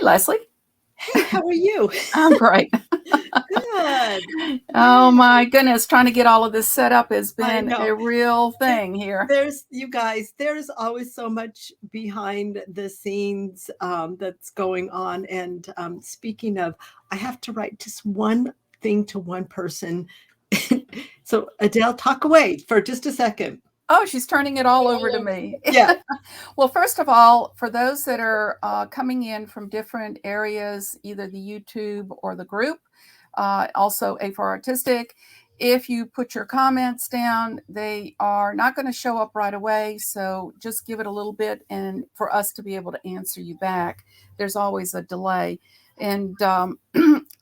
Leslie. Hey, how are you? I'm great. Good. Oh Yay. my goodness, trying to get all of this set up has I been know. a real It, thing here. you guys, there's always so much behind the scenes that's going on. And speaking of, I have to write just one thing to one person. So Adele, talk away for just a second. Oh, she's turning it all over to me. Yeah. Well, first of all, for those that are coming in from different areas, either the YouTube or the group, also A4 Artistic, if you put your comments down, they are not going to show up right away. So just give it a little bit and for us to be able to answer you back. There's always a delay. And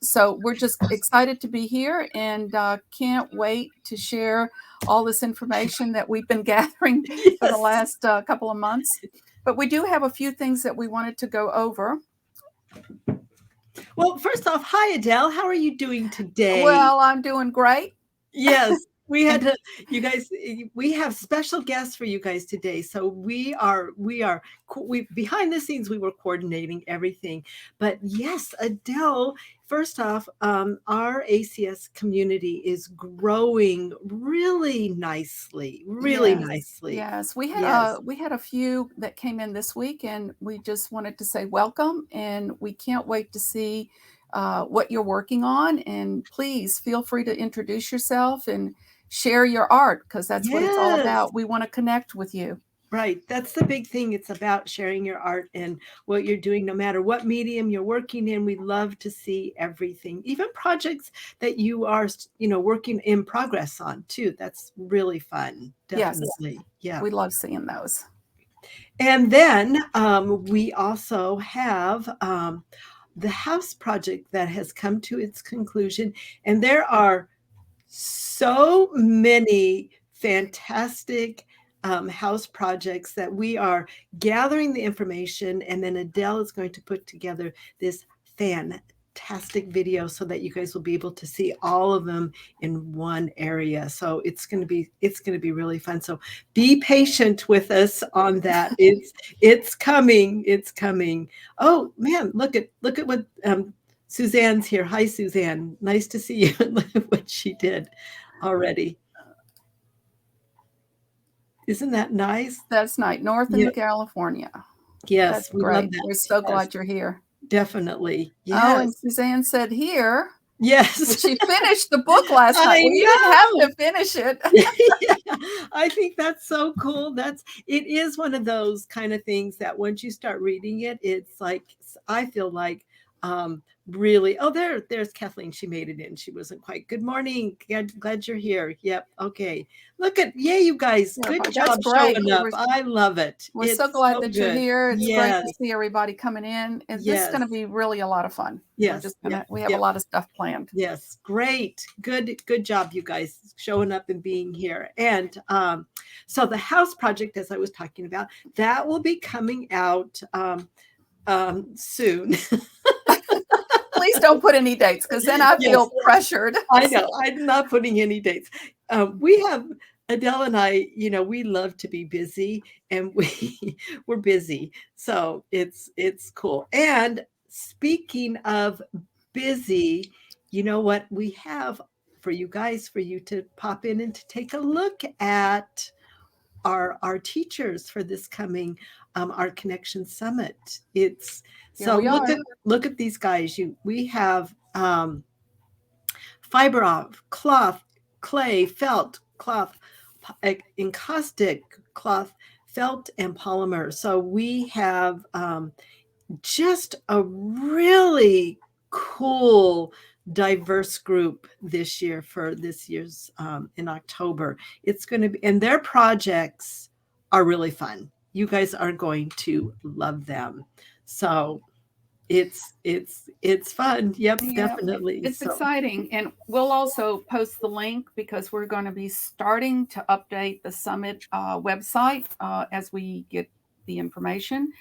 so we're just excited to be here and can't wait to share all this information that we've been gathering for the Yes. last couple of months. But we do have a few things that we wanted to go over. Well, first off, hi Adele. How are you doing today? Well, I'm doing great. Yes, we had to, you guys, we have special guests for you guys today. So we behind the scenes, we were coordinating everything. But yes, Adele, first off, our ACS community is growing really nicely, really Yes, nicely. yes. Yes. We had a few that came in this week, and we just wanted to say welcome, and we can't wait to see what you're working on. And please feel free to introduce yourself and share your art because that's what it's all Yes. about. We want to connect with you. Right. That's the big thing. It's about sharing your art and what you're doing, no matter what medium you're working in. We love to see everything, even projects that you are, working in progress on too. That's really fun. Yes, Definitely. Yeah. we love seeing those. And then we also have the house project that has come to its conclusion. And there are so many fantastic house projects that we are gathering the information, and then Adele is going to put together this fantastic video so that you guys will be able to see all of them in one area. So it's going to be really fun. So be patient with us on that. It's coming. It's coming. Oh man, look at what Suzanne's here. Hi, Suzanne. Nice to see you. Look at what she did already. Isn't that nice? That's nice. Northern Yeah. California. Yes, That's we love great. that. We're so Yes, glad you're here. definitely. Oh, and Yes. Suzanne said here that Yes. she finished the book last night. I Well, you didn't have know. to finish it. Yeah, I think that's so cool. It is one of those kind of things that once you start reading it, it's like I feel like really. Oh, there's Kathleen. She made it in. She wasn't quite. Good morning. Glad you're here. Yep. Okay. Yay, you guys. Yeah, Good that's job great. showing up. I love it. We're so It's glad so that you're good. here. It's great Yes. to see everybody coming in. And this is going to Yes. be really a lot of fun. Yes. We have a Yep. lot of stuff planned. Yes, great. Good job, you guys, showing up and being here. And so the house project, as I was talking about, that will be coming out soon. Please don't put any dates because then I feel pressured. I know. I'm not putting any dates. We have Adele and I, we love to be busy, and we're busy. So it's cool. And speaking of busy, you know what we have for you guys, for you to pop in and to take a look at our teachers for this coming Art Connection Summit. It's so look at these guys. We have fiber off, cloth, clay, felt, cloth, encaustic, cloth, felt, and polymer. So we have just a really cool, diverse group this year for this year's in October. It's going to be, and their projects are really fun. You guys are going to love them. So it's fun. Yep, Yeah, definitely. it's So exciting. And we'll also post the link because we're going to be starting to update the summit website as we get the information.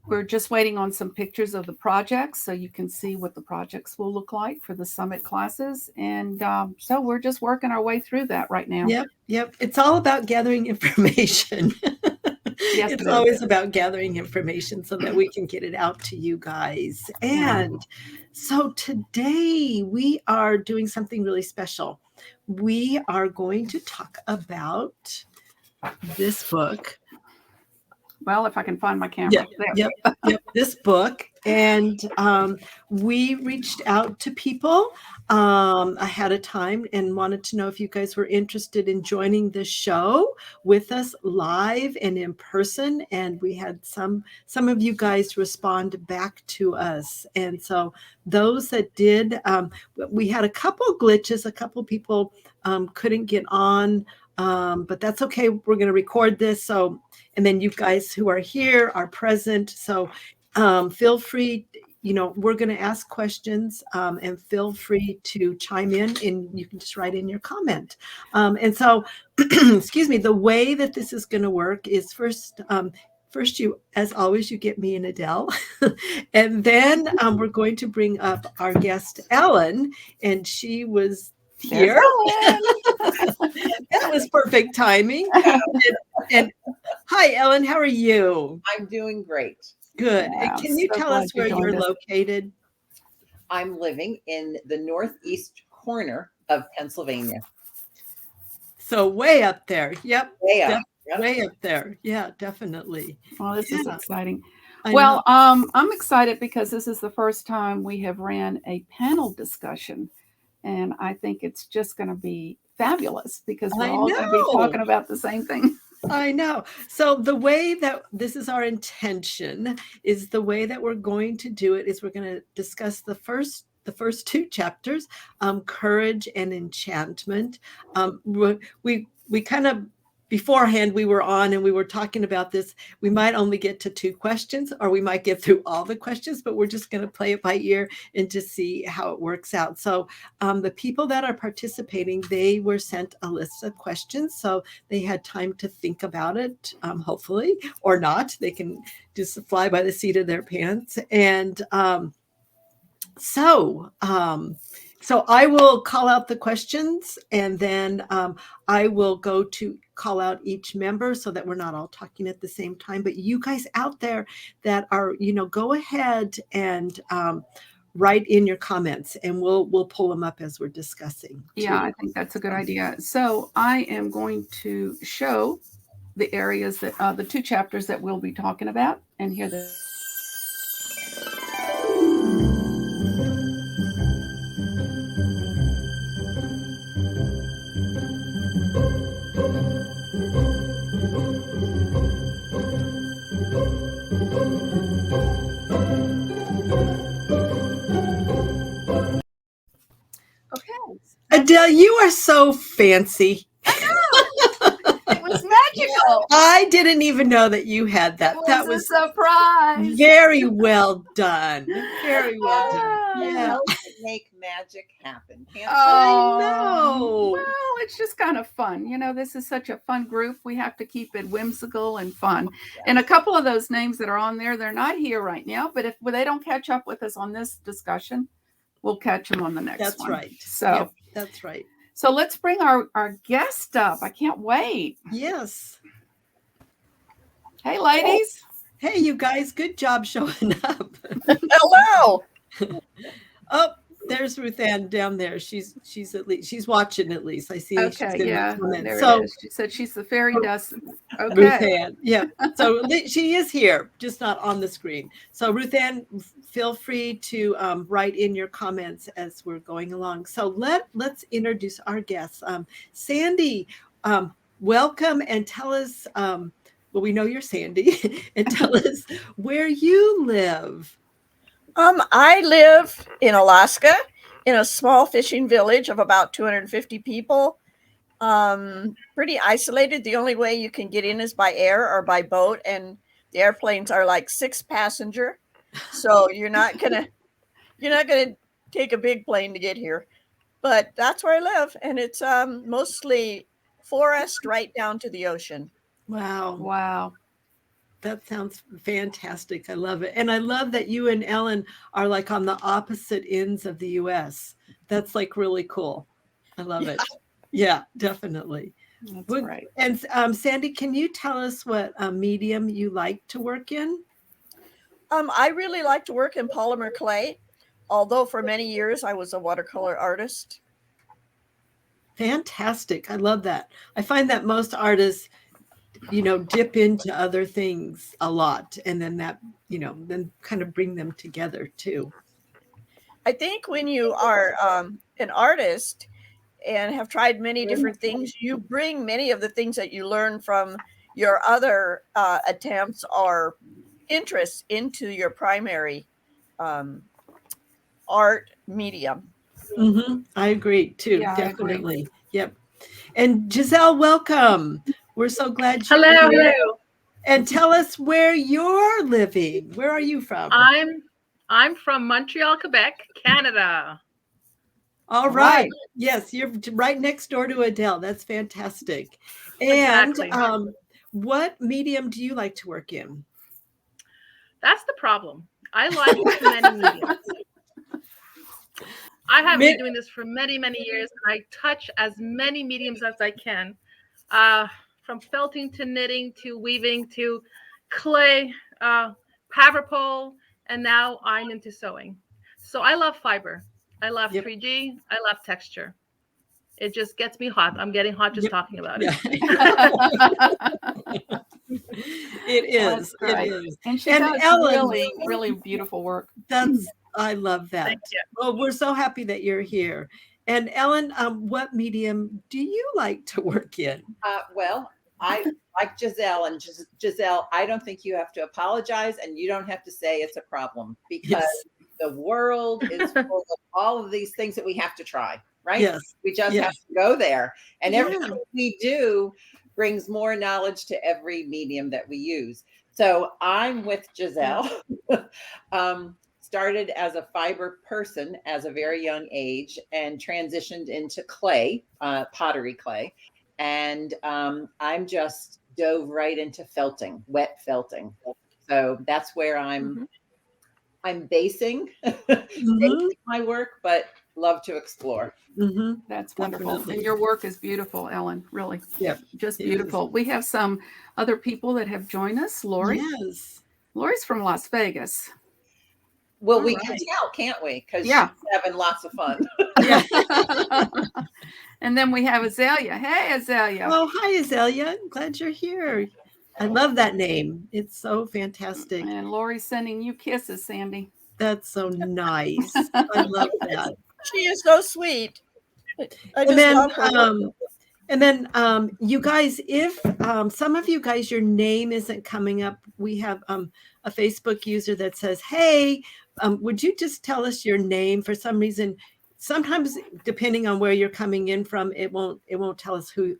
We're just waiting on some pictures of the projects so you can see what the projects will look like for the summit classes. And so we're just working our way through that right now. Yep. It's all about gathering information. Yes, It's it is. always about gathering information so that we can get it out to you guys. Yeah. And so today we are doing something really special. We are going to talk about this book. Well, if I can find my Yeah, camera. There. yep, yep. This book, and we reached out to people ahead of time and wanted to know if you guys were interested in joining the show with us live and in person. And we had some of you guys respond back to us, and so those that did, we had a couple glitches. A couple people couldn't get on. But that's okay. We're going to record this. So, and then you guys who are here are present. So feel free, we're going to ask questions and feel free to chime in, and you can just write in your comment. And so, excuse me, the way that this is going to work is first, you, as always, you get me and Adele. And then we're going to bring up our guest, Ellen, and she was There's here. Ellen. That was perfect timing. And hi, Ellen, how are you? I'm doing great. Good. Wow, And can you so tell glad us you where you're joined us. located? I'm living in the northeast corner of Pennsylvania. So way up there. Yep. Way up. Yep. Way up there. Yeah, definitely. Well, this is Yeah, exciting. I Well, know. I'm excited because this is the first time we have ran a panel discussion, and I think it's just going to be fabulous because we're I all going to be know. talking about the same thing. I know. So the way that this is our intention is the way that we're going to do it is we're going to discuss the first two chapters, courage and enchantment. We kind of beforehand we were on and we were talking about this. We might only get to 2 questions, or we might get through all the questions, but we're just going to play it by ear and to see how it works out. So the people that are participating, they were sent a list of questions, so they had time to think about it, hopefully, or not. They can just fly by the seat of their pants. And so I will call out the questions, and then I will go to call out each member so that we're not all talking at the same time. But you guys out there that are, go ahead and write in your comments, and we'll pull them up as we're discussing. Yeah, I think that's a good idea. So I am going to show the areas that the 2 chapters that we'll be talking about, and here the okay. Adele, you are so fancy. It was magical. I didn't even know that you had that. That a was surprise. very well done. Very well done. You Yeah. know, make magic happen. Can't I know. Well, it's just kind of fun. This is such a fun group. We have to keep it whimsical and fun. And a couple of those names that are on there, they're not here right now, but if they don't catch up with us on this discussion, we'll catch them on the next That's one. right. So, Yep, that's right. So let's bring our guest up. I can't wait. Yes. Hey, ladies. Hey, you guys, good job showing up. Hello. Oh, there's Ruth Ann down there. She's at least she's watching at least. I see. Okay, she's in yeah, the comments. there So it is. She said she's the fairy dust. Ruth Okay. Ann, yeah. So she is here, just not on the screen. So Ruth Ann, feel free to write in your comments as we're going along. So let's introduce our guests. Sandy, welcome, and tell us. Well, we know you're Sandy, and tell us where you live. I live in Alaska in a small fishing village of about 250 people. Pretty isolated. The only way you can get in is by air or by boat, and the airplanes are like 6 passenger. So you're not gonna take a big plane to get here. But that's where I live, and it's mostly forest right down to the ocean. Wow. Wow. That sounds fantastic. I love it. And I love that you and Ellen are like on the opposite ends of the US. That's like really cool. I love it. Yeah, definitely. That's Would- right. And Sandy, can you tell us what medium you like to work in? I really like to work in polymer clay, although for many years I was a watercolor artist. Fantastic. I love that. I find that most artists, dip into other things a lot, and then then kind of bring them together too. I think when you are an artist and have tried many different things, you bring many of the things that you learn from your other attempts or interests into your primary um, art medium. I agree too. Yeah, I agree. Definitely. Yep. And Giselle, welcome. We're so glad you're Hello, here. hello. And tell us where you're living. Where are you from? I'm from Montreal, Quebec, Canada. All right. Yes, you're right next door to Adele. That's fantastic. And Exactly. what medium do you like to work in? That's the problem. I like many mediums. I have been doing this for many, many years, and I touch as many mediums as I can, from felting to knitting to weaving to clay, paver pole, and now I'm into sewing. So I love fiber. I love 3D. I love texture. It just gets me hot. I'm getting hot just talking about it. It is. That's It right. is. And she And does Ellen, really, really beautiful work. I love that. Thank you. Well, we're so happy that you're here. And Ellen, what medium do you like to work in? Well, I like Giselle, and Giselle, I don't think you have to apologize, and you don't have to say it's a problem, because the world is full of all of these things that we have to try, right? Yes. We just have to go there. And everything we do brings more knowledge to every medium that we use. So I'm with Giselle. Started as a fiber person as a very young age and transitioned into clay, pottery clay. And I'm just dove right into felting, wet felting. So that's where I'm basing my work, but love to explore. That's wonderful. Definitely. And your work is beautiful, Ellen, really. Yep. Just It beautiful. We have some other people that have joined us. Lori. Yes. Lori's from Las Vegas. Well, we can tell, can't we? Because she's having lots of fun. Yeah. And then we have Azalea. Hey, Azalea. Oh, hi, Azalea. Glad you're here. I love that name. It's so fantastic. And Lori's sending you kisses, Sandy. That's so nice. I love that. She is so sweet. I And just then, love her. you guys, if some of you guys, your name isn't coming up, we have a Facebook user that says, hey, would you just tell us your name? For some reason, sometimes depending on where you're coming in from, it won't tell us who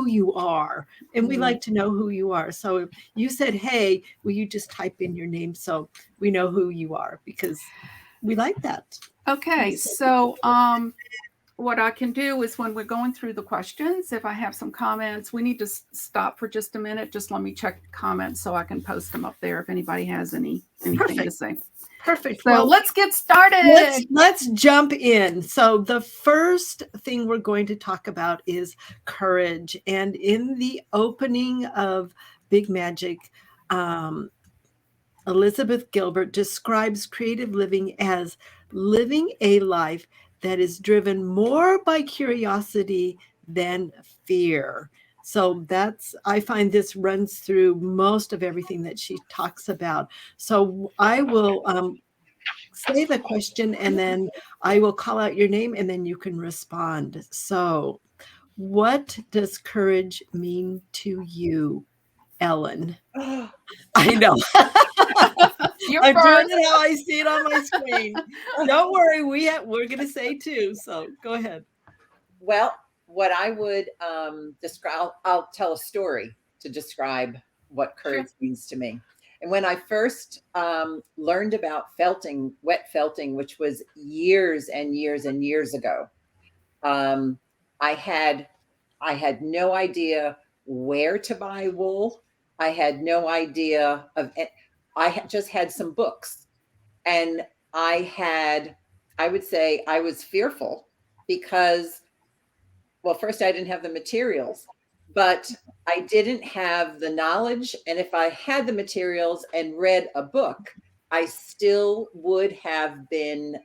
you are. And we like to know who you are. So if you said, hey, will you just type in your name so we know who you are? Because we like that. Okay, so what I can do is when we're going through the questions, if I have some comments, we need to stop for just a minute. Just let me check the comments so I can post them up there if anybody has anything to say. Perfect. So let's get started. Let's jump in. So the first thing we're going to talk about is courage. And in the opening of Big Magic, Elizabeth Gilbert describes creative living as living a life that is driven more by curiosity than fear. So I find this runs through most of everything that she talks about. So I will say the question and then I will call out your name and then you can respond. So what does courage mean to you, Ellen? I know. I'm doing it how I see it on my screen. Don't worry, we're going to say two. So go ahead. Well, what I would describe, I'll tell a story to describe what courage means to me. And when I first learned about felting, wet felting, which was years and years and years ago, I had no idea where to buy wool. I had no idea of it. I had just had some books, and I would say I was fearful because, well, first I didn't have the materials, but I didn't have the knowledge. And if I had the materials and read a book, I still would have been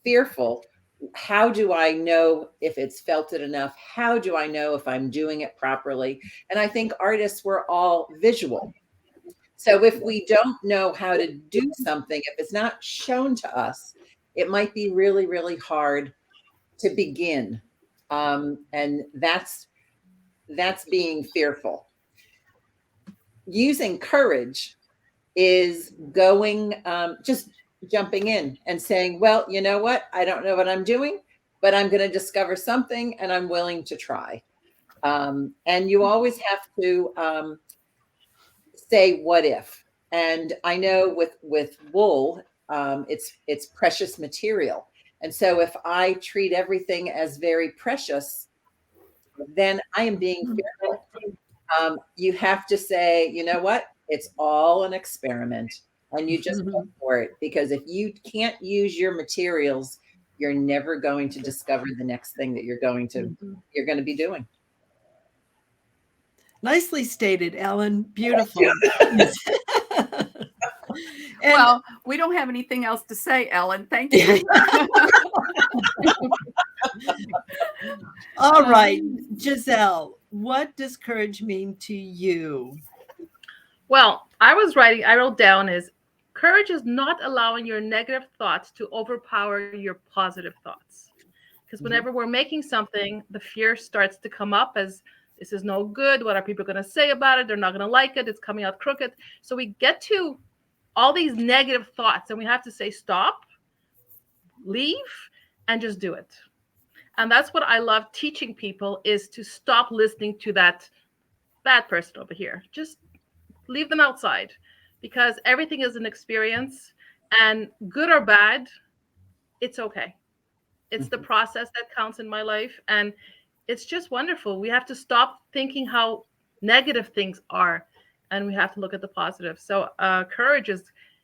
fearful. How do I know if it's felted enough? How do I know if I'm doing it properly? And I think artists were all visual. So if we don't know how to do something, if it's not shown to us, it might be really, really hard to begin. And that's being fearful. Using courage is going, just jumping in and saying, well, you know what? I don't know what I'm doing, but I'm going to discover something and I'm willing to try. And you always have to say, what if? And I know with wool, it's precious material. And so if I treat everything as very precious, then I am being fearful. You have to say, you know what? It's all an experiment, and you just go for it. Because if you can't use your materials, you're never going to discover the next thing that you're going to be doing. Nicely stated, Ellen. Beautiful. Well, we don't have anything else to say, Ellen. Thank you. All right, Giselle, what does courage mean to you? Well, I wrote down is courage is not allowing your negative thoughts to overpower your positive thoughts. Because whenever we're making something, the fear starts to come up as this is no good. What are people going to say about it? They're not going to like it. It's coming out crooked. So we get to all these negative thoughts and we have to say, stop, leave, and just do it. And that's what I love teaching people, is to stop listening to that bad person over here. Just leave them outside, because everything is an experience, and good or bad, it's okay. It's the process that counts in my life. And it's just wonderful. We have to stop thinking how negative things are, and we have to look at the positive. So courage is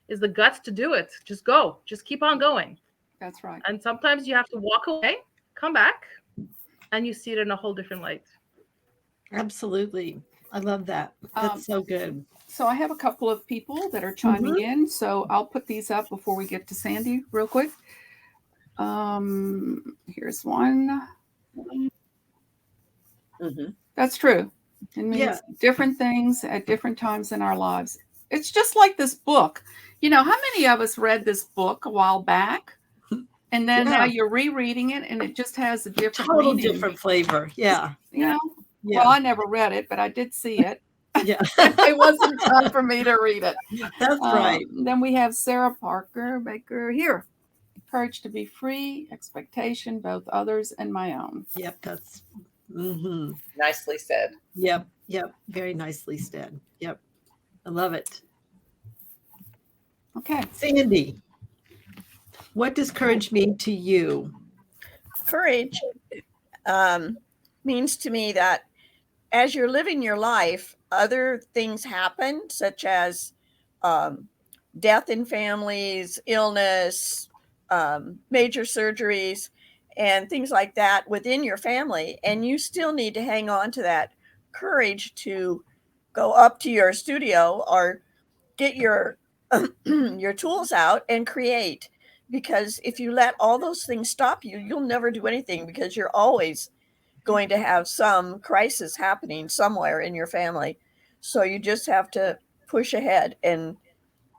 the guts to do it. Just go. Just keep on going. That's right. And sometimes you have to walk away, come back, and you see it in a whole different light. Absolutely. I love that. That's so good. So I have a couple of people that are chiming in. So I'll put these up before we get to Sandy real quick. Here's one. That's true. It means different things at different times in our lives. It's just like this book. You know, how many of us read this book a while back? And then now you're rereading it and it just has a different meaning. Different flavor. Yeah. You know? Yeah. Well, I never read it, but I did see it. Yeah. It wasn't time for me to read it. That's right. Then we have Sarah Parker Baker here. Courage to be free, expectation, both others and my own. Yep, that's nicely said. Yep, very nicely said. Yep, I love it. Okay, Sandy, what does courage mean to you? Courage means to me that as you're living your life, other things happen, such as death in families, illness, major surgeries, and things like that within your family. And you still need to hang on to that courage to go up to your studio or get your your tools out and create. Because if you let all those things stop you, you'll never do anything, because you're always going to have some crisis happening somewhere in your family. So you just have to push ahead and,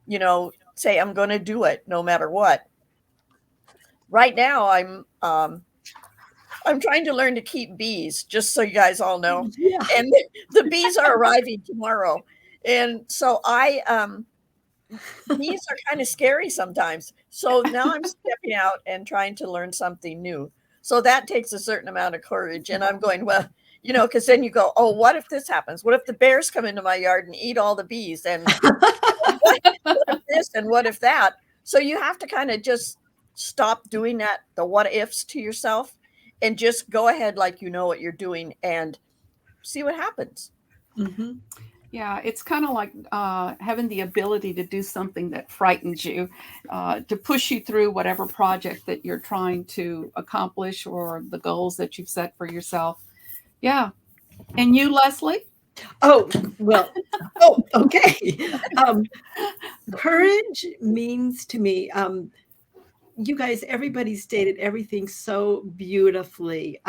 you know, say, I'm going to do it no matter what. Right now, I'm trying to learn to keep bees, just so you guys all know. Yeah. And the bees are arriving tomorrow. And so bees are kind of scary sometimes. So now I'm stepping out and trying to learn something new. So that takes a certain amount of courage. And I'm going, well, you know, because then you go, oh, what if this happens? What if the bears come into my yard and eat all the bees? And what if this and what if that? So you have to kind of just stop doing that, the what ifs to yourself, and just go ahead like you know what you're doing and see what happens. Mm-hmm. Yeah, it's kind of like having the ability to do something that frightens you, to push you through whatever project that you're trying to accomplish or the goals that you've set for yourself. Yeah, And you, Leslie? Oh, well, oh, okay. Courage means to me, you guys, everybody stated everything so beautifully.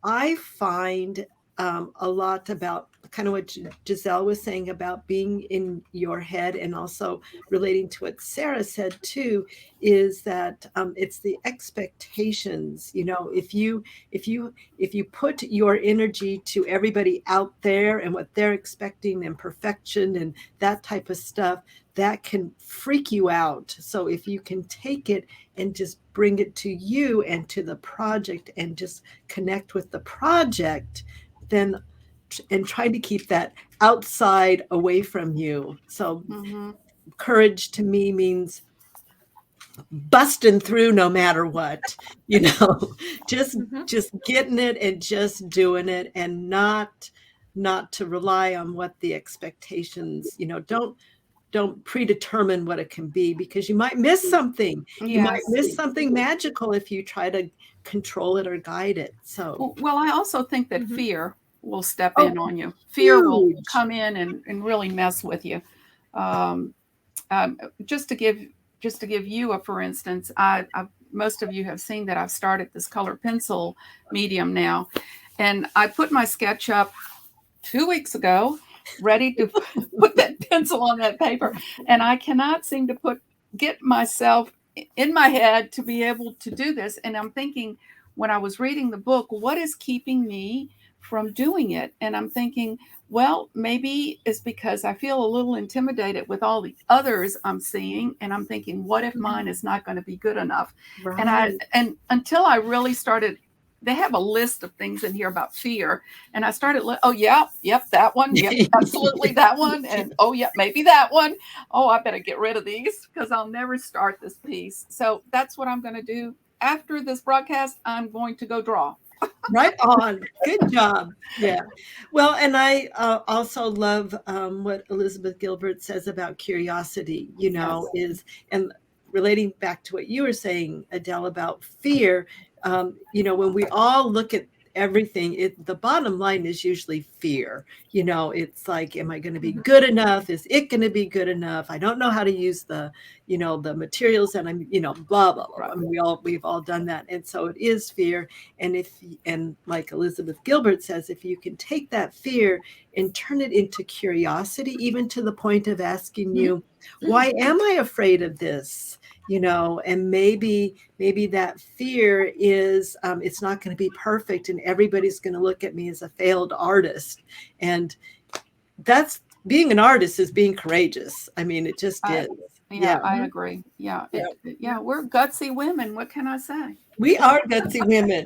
I find a lot about kind of what Giselle was saying about being in your head, and also relating to what Sarah said too, is that it's the expectations. You know, if you put your energy to everybody out there and what they're expecting and perfection and that type of stuff, that can freak you out. So if you can take it and just bring it to you and to the project and just connect with the project, then and try to keep that outside away from you. So courage to me means busting through no matter what, you know, just getting it and just doing it, and not to rely on what the expectations, you know, don't predetermine what it can be, because you might miss something. You might miss something magical if you try to control it or guide it. So, well, I also think that fear will step in on you. Fear will come in and really mess with you. Just to give you a for instance, most of you have seen that I've started this color pencil medium now, and I put my sketch up 2 weeks ago, ready to put that pencil on that paper, and I cannot seem to get myself in my head to be able to do this. And I'm thinking, when I was reading the book, what is keeping me from doing it? And I'm thinking, well, maybe it's because I feel a little intimidated with all the others I'm seeing, and I'm thinking, what if mine is not going to be good enough? right. And until I really started, they have a list of things in here about fear, and I started, oh yeah, yep, that one, yep, absolutely that one, and oh yeah, maybe that one. Oh, I better get rid of these because I'll never start this piece. So that's what I'm going to do after this broadcast. I'm going to go draw. Right on. Good job. Yeah. Well, and I also love what Elizabeth Gilbert says about curiosity, you know, and relating back to what you were saying, Adele, about fear, you know, when we all look at everything, the bottom line is usually fear. You know, it's like, am I going to be good enough? Is it going to be good enough? I don't know how to use the, you know, the materials, and I'm, you know, blah, blah, blah. I mean, we've all done that. And so it is fear. And like Elizabeth Gilbert says, if you can take that fear and turn it into curiosity, even to the point of asking you, why am I afraid of this? You know, and maybe that fear is it's not going to be perfect, and everybody's going to look at me as a failed artist. And that's, being an artist is being courageous. I mean, it just is. Yeah, I agree. Yeah, we're gutsy women. What can I say? We are gutsy women.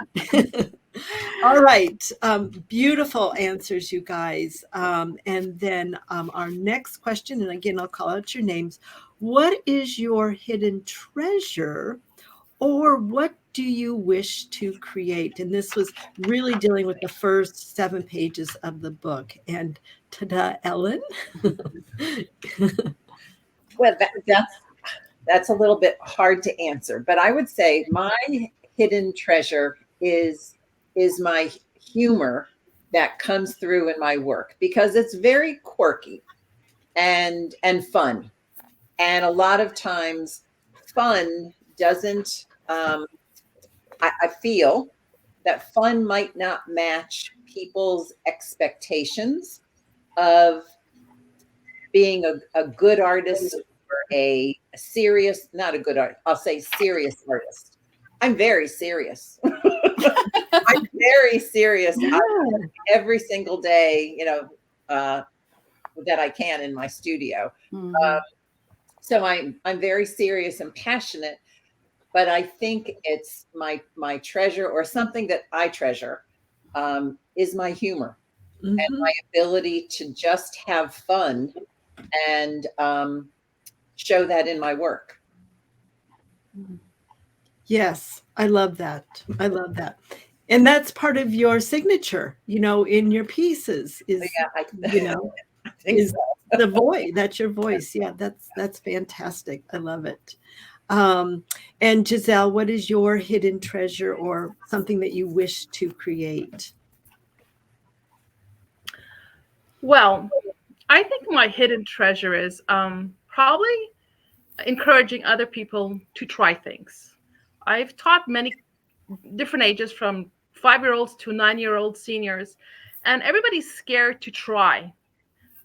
All right. Beautiful answers, you guys. And then our next question, and again, I'll call out your names. What is your hidden treasure, or what do you wish to create? And this was really dealing with the first 7 pages of the book. And ta-da, Ellen. Well, that's a little bit hard to answer, but I would say my hidden treasure is my humor that comes through in my work, because it's very quirky and fun. And a lot of times fun doesn't, I feel that fun might not match people's expectations of being a good artist, or a serious, not a good art, I'll say serious artist. I'm very serious. I'm very serious. Yeah. Every single day, you know, that I can in my studio. So I'm very serious and passionate, but I think it's my treasure, or something that I treasure, is my humor and my ability to just have fun and show that in my work. Yes, I love that. I love that. And that's part of your signature, you know, in your pieces is, you know, I think is the voice. That's your voice. Yeah, that's fantastic. I love it. And Giselle, what is your hidden treasure, or something that you wish to create? Well, I think my hidden treasure is probably encouraging other people to try things. I've taught many different ages from 5-year-olds to 9-year-old seniors, and everybody's scared to try.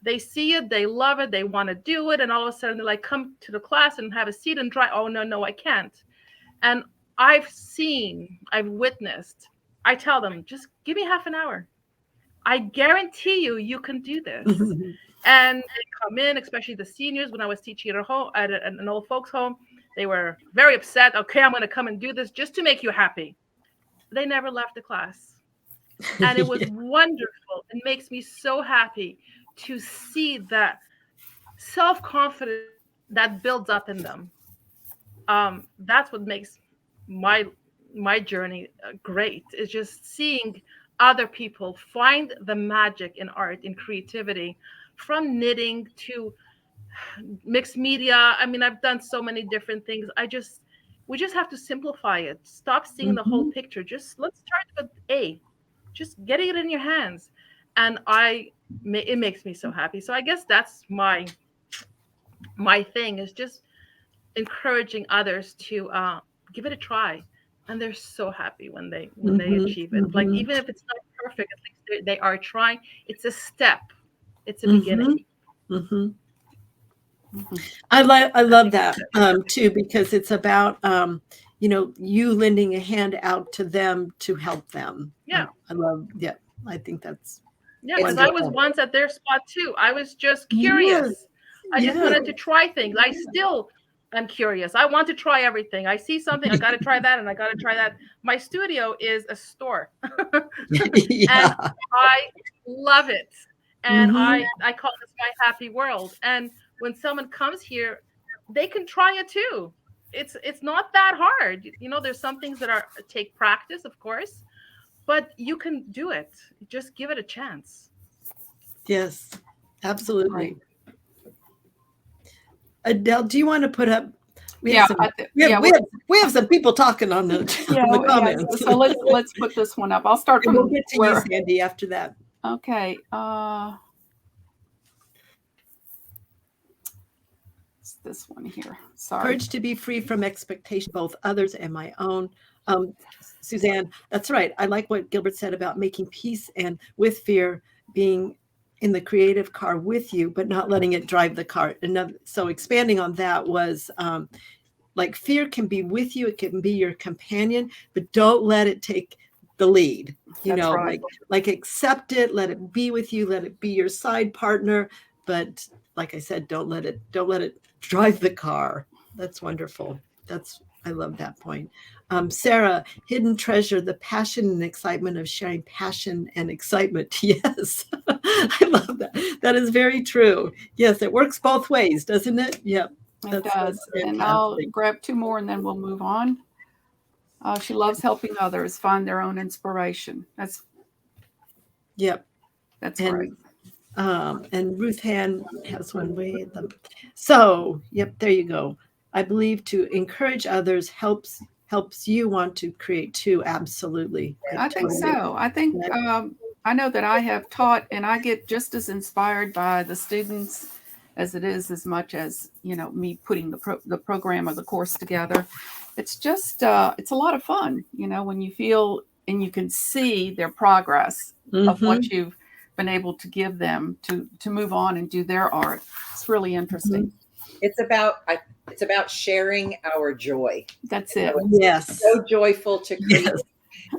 They see it, they love it, they want to do it, and all of a sudden they're like, come to the class and have a seat and try. Oh, no, no, I can't. And I've witnessed, I tell them, just give me half an hour. I guarantee you can do this. And they come in, especially the seniors. When I was teaching at a home, at an old folks home, they were very upset. Okay, I'm going to come and do this just to make you happy. They never left the class, and it was wonderful. It makes me so happy to see that self-confidence that builds up in them. That's what makes my my journey great. Is just seeing other people find the magic in art, in creativity, from knitting to mixed media. I mean, I've done so many different things. We just have to simplify it. Stop seeing the whole picture. Just let's start with A. Just getting it in your hands, and it makes me so happy. So I guess that's my thing, is just encouraging others to give it a try, and they're so happy when they achieve it. Like, even if it's not perfect, at least they are trying. It's a step. It's a beginning. I love that too, because it's about you lending a hand out to them to help them. Yeah. I think that's because I was once at their spot too. I was just curious. I just wanted to try things. I still am curious. I want to try everything. I see something, I got to try that, and I got to try that. My studio is a store, and I love it. And I call this my happy world. And when someone comes here, they can try it too. It's not that hard. There's some things that take practice, of course, but you can do it. Just give it a chance. Yes, absolutely. Right. Adele, do you want to put up? We have some people talking on the comments. Yeah, so let's put this one up. I'll start from. We'll get to you, Sandy, after that. Okay. It's this one here. Sorry. Courage to be free from expectation, both others and my own. Suzanne, that's right. I like what Gilbert said about making peace and with fear, being in the creative car with you, but not letting it drive the car. So expanding on that was like, fear can be with you. It can be your companion, but don't let it take the lead. Right. like accept it, let it be with you, let it be your side partner. But like I said, don't let it drive the car. That's wonderful. I love that point. Sarah, hidden treasure, the passion and excitement of sharing passion and excitement. Yes, I love that. That is very true. Yes, it works both ways, doesn't it? Yep. It does. And I'll grab two more and then we'll move on. She loves helping others find their own inspiration. That's great. And Ruth Han has one way. So, yep, there you go. I believe to encourage others helps you want to create too. Absolutely. I think so. I think I know that I have taught, and I get just as inspired by the students as it is as much as me putting the program or the course together. It's just it's a lot of fun, when you feel and you can see their progress of what you've been able to give them to move on and do their art. It's really interesting. It's about sharing our joy. That's it. Yes. So joyful to create. Yes.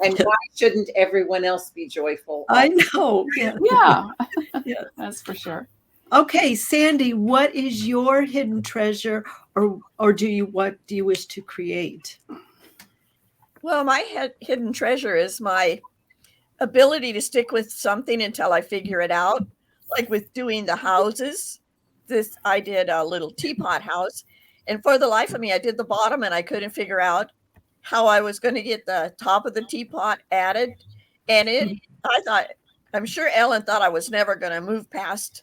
And why shouldn't everyone else be joyful? I know. Yeah. That's for sure. Okay, Sandy, what is your hidden treasure, or what do you wish to create? Well, my hidden treasure is my ability to stick with something until I figure it out. Like with doing the houses. I did a little teapot house, and for the life of me, I did the bottom and I couldn't figure out how I was going to get the top of the teapot added. And I'm sure Ellen thought I was never going to move past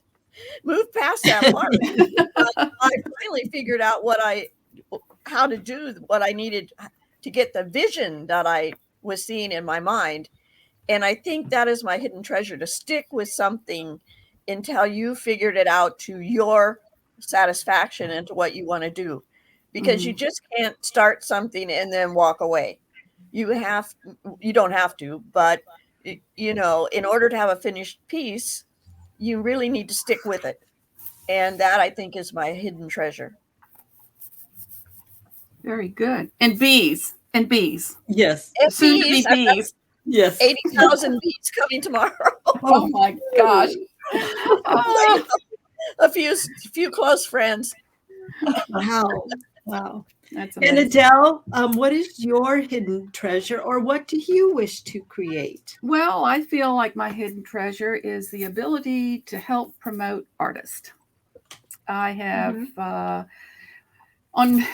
that part. I finally figured out how to do what I needed to get the vision that I was seeing in my mind. And I think that is my hidden treasure, to stick with something until you figured it out to your satisfaction and to what you want to do, because you just can't start something and then walk away. You don't have to, but you know, in order to have a finished piece, you really need to stick with it. And that, I think, is my hidden treasure. Very good. And bees. And bees. Yes. And Soon to be bees, I've got bees. Yes. 80,000 bees coming tomorrow. Oh my gosh. A few close friends. Wow. Wow. That's And amazing. Adele, what is your hidden treasure, or what do you wish to create? Well, I feel like my hidden treasure is the ability to help promote artists. I have on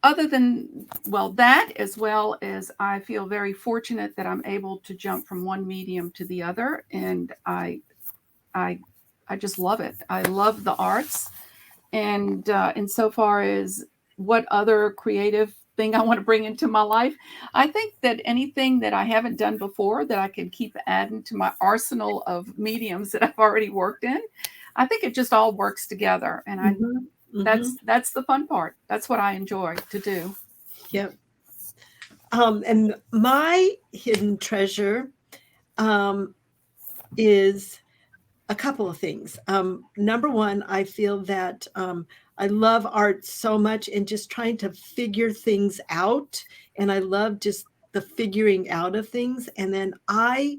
other than that, as well as I feel very fortunate that I'm able to jump from one medium to the other, and I just love it. I love the arts, and so far as what other creative thing I want to bring into my life, I think that anything that I haven't done before that I can keep adding to my arsenal of mediums that I've already worked in, I think it just all works together, and that's the fun part. That's what I enjoy to do. Yep. And my hidden treasure is a couple of things. Number one, I feel that I love art so much and just trying to figure things out. And I love just the figuring out of things. And then my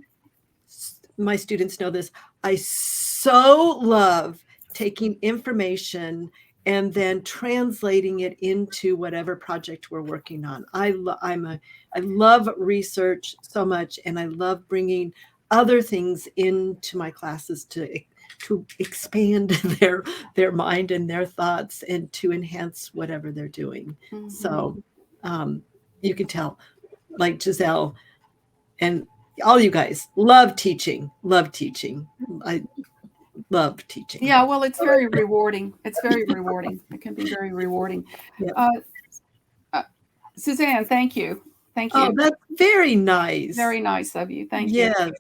students know this, I so love taking information and then translating it into whatever project we're working on. I love research so much, and I love bringing other things into my classes to expand their mind and their thoughts and to enhance whatever they're doing. Mhm. So you can tell, like Giselle and all you guys, love teaching. I love teaching. Yeah, well, it's very rewarding. It's very rewarding. It can be very rewarding. Yep. Suzanne, thank you. Thank Oh, you. that's very nice. Very nice of you. Thank you. Yes.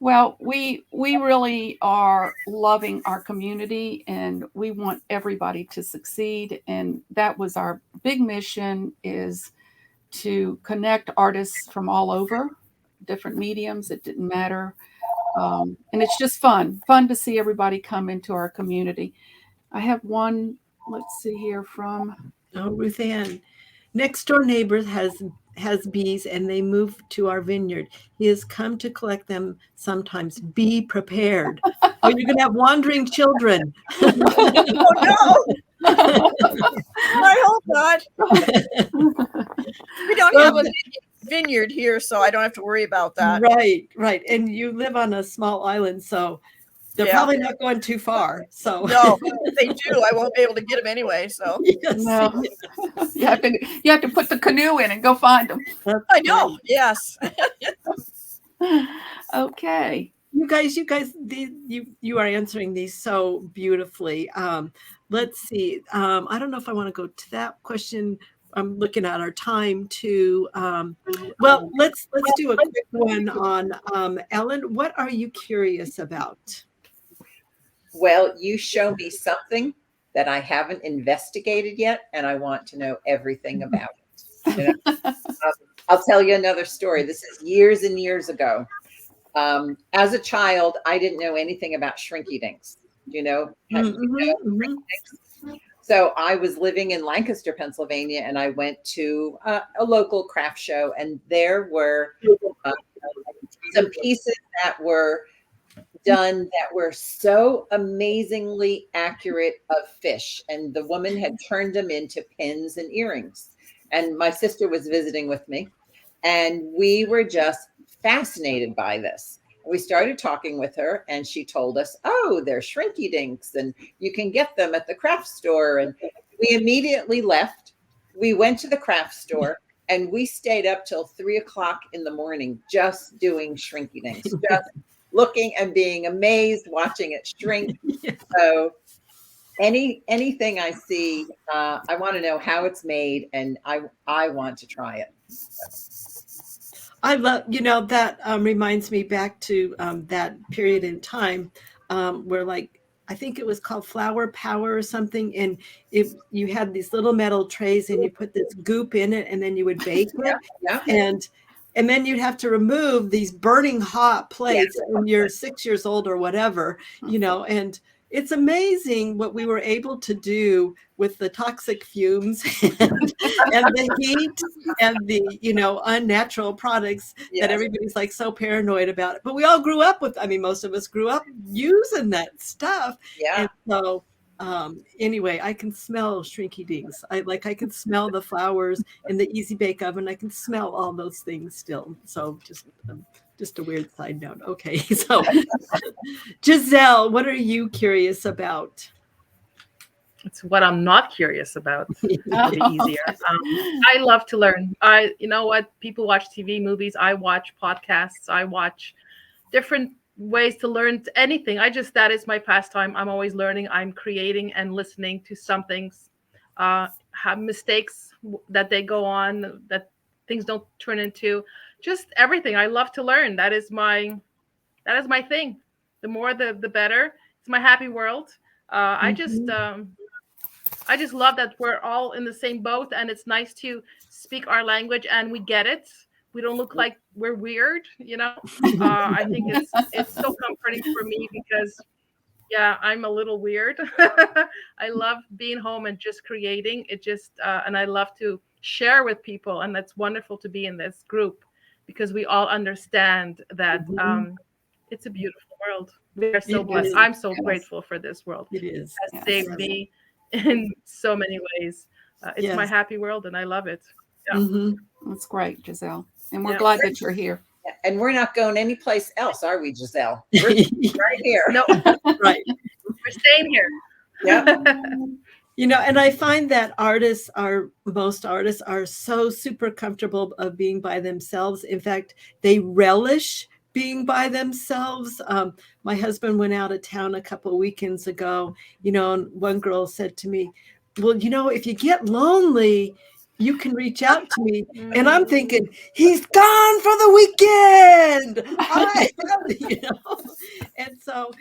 Well, we really are loving our community, and we want everybody to succeed. And that was our big mission, is to connect artists from all over, different mediums. It didn't matter. And it's just fun to see everybody come into our community. I have one, let's see here from. Oh, Ruth Ann. Next door neighbor has bees, and they move to our vineyard. He has come to collect them sometimes. Be prepared. Or you're going to have wandering children. Oh no! I hope not. We don't have a vineyard here, so I don't have to worry about that. Right. And you live on a small island, so they're probably not going too far. So no, if they do, I won't be able to get them anyway. So yes. No. You have to put the canoe in and go find them. I know. Yes. Okay. You guys, you are answering these so beautifully. Let's see. I don't know if I want to go to that question. I'm looking at our time too. Well, let's do a quick one on Ellen. What are you curious about? Well, you show me something that I haven't investigated yet, and I want to know everything about it. You know? I'll tell you another story. This is years and years ago. As a child, I didn't know anything about shrinky dinks. So I was living in Lancaster, Pennsylvania, and I went to a local craft show, and there were some pieces that were done that were so amazingly accurate of fish, and the woman had turned them into pins and earrings. And my sister was visiting with me, and we were just fascinated by this. We started talking with her, and she told us, oh, they're shrinky dinks and you can get them at the craft store. And we immediately left. We went to the craft store, and we stayed up till 3 o'clock in the morning just doing shrinky dinks, just looking and being amazed, watching it shrink. So anything I see, I want to know how it's made, and I want to try it. I love, that reminds me back to that period in time where, like, I think it was called Flower Power or something. And you had these little metal trays and you put this goop in it and then you would bake it. Yeah. And then you'd have to remove these burning hot plates when you're 6 years old or whatever, and it's amazing what we were able to do with the toxic fumes and the heat and the, unnatural products that everybody's like so paranoid about it. But we all grew up with, most of us grew up using that stuff. Yeah. And so anyway, I can smell Shrinky Dinks. I can smell the flowers in the Easy Bake Oven. I can smell all those things still. So just a weird side note. Okay. So Giselle, what are you curious about? It's what I'm not curious about. To be easier. I love to learn. You know what? People watch TV, movies. I watch podcasts. I watch different ways to learn anything. That is my pastime. I'm always learning. I'm creating and listening to some things, have mistakes that they go on, that things don't turn into, just everything. I love to learn. That is my thing. The more, the better. It's my happy world. I just love that we're all in the same boat, and it's nice to speak our language and we get it. We don't look like we're weird, I think it's so comforting for me because, I'm a little weird. I love being home and just creating it. And I love to share with people, and that's wonderful to be in this group because we all understand that it's a beautiful world. We are so blessed. I'm so grateful for this world. It is. It has saved me in so many ways. It's my happy world, and I love it. Yeah. That's great, Giselle. And we're glad that you're here. And we're not going anyplace else, are we, Giselle? We're right here. No, right. We're staying here. Yeah. And I find that most artists are so super comfortable of being by themselves. In fact, they relish being by themselves. My husband went out of town a couple of weekends ago, and one girl said to me, well, if you get lonely, you can reach out to me. And I'm thinking, he's gone for the weekend. And so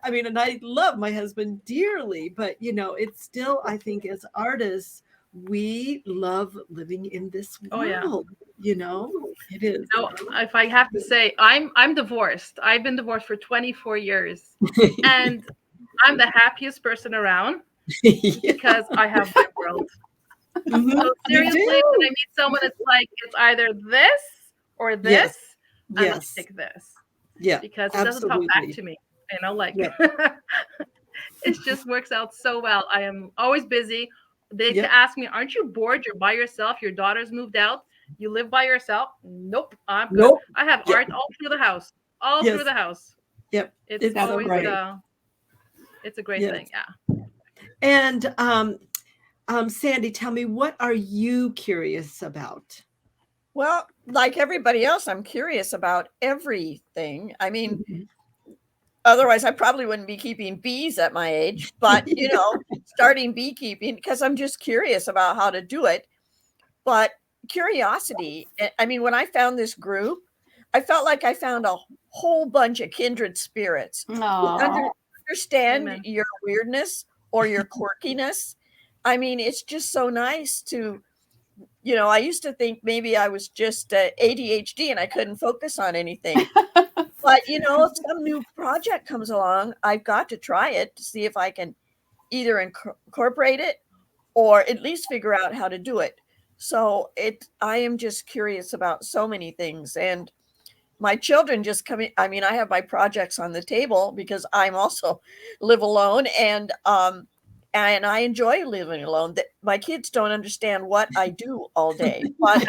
and I love my husband dearly, but it's still, I think as artists, we love living in this world. It is. If I have to say, I'm divorced. I've been divorced for 24 years, and I'm the happiest person around because I have my world. So seriously, when I meet someone, it's like it's either this or this, and let's take this. Yeah, because it doesn't talk back to me. It just works out so well. I am always busy. They ask me, "Aren't you bored? You're by yourself. Your daughter's moved out. You live by yourself?" Nope, I'm good. Nope. I have art all through the house. Through the house. Yep, it's always great. It's a great thing. Yeah. And Sandy, tell me, what are you curious about? Well, like everybody else, I'm curious about everything. Otherwise I probably wouldn't be keeping bees at my age, but starting beekeeping because I'm just curious about how to do it. But curiosity, when I found this group, I felt like I found a whole bunch of kindred spirits who understand your weirdness or your quirkiness. It's just so nice to, I used to think maybe I was just ADHD and I couldn't focus on anything. But, if some new project comes along, I've got to try it to see if I can either incorporate it or at least figure out how to do it. So I am just curious about so many things. And my children just come in. I have my projects on the table because I'm also live alone and I enjoy living alone. My kids don't understand what I do all day, but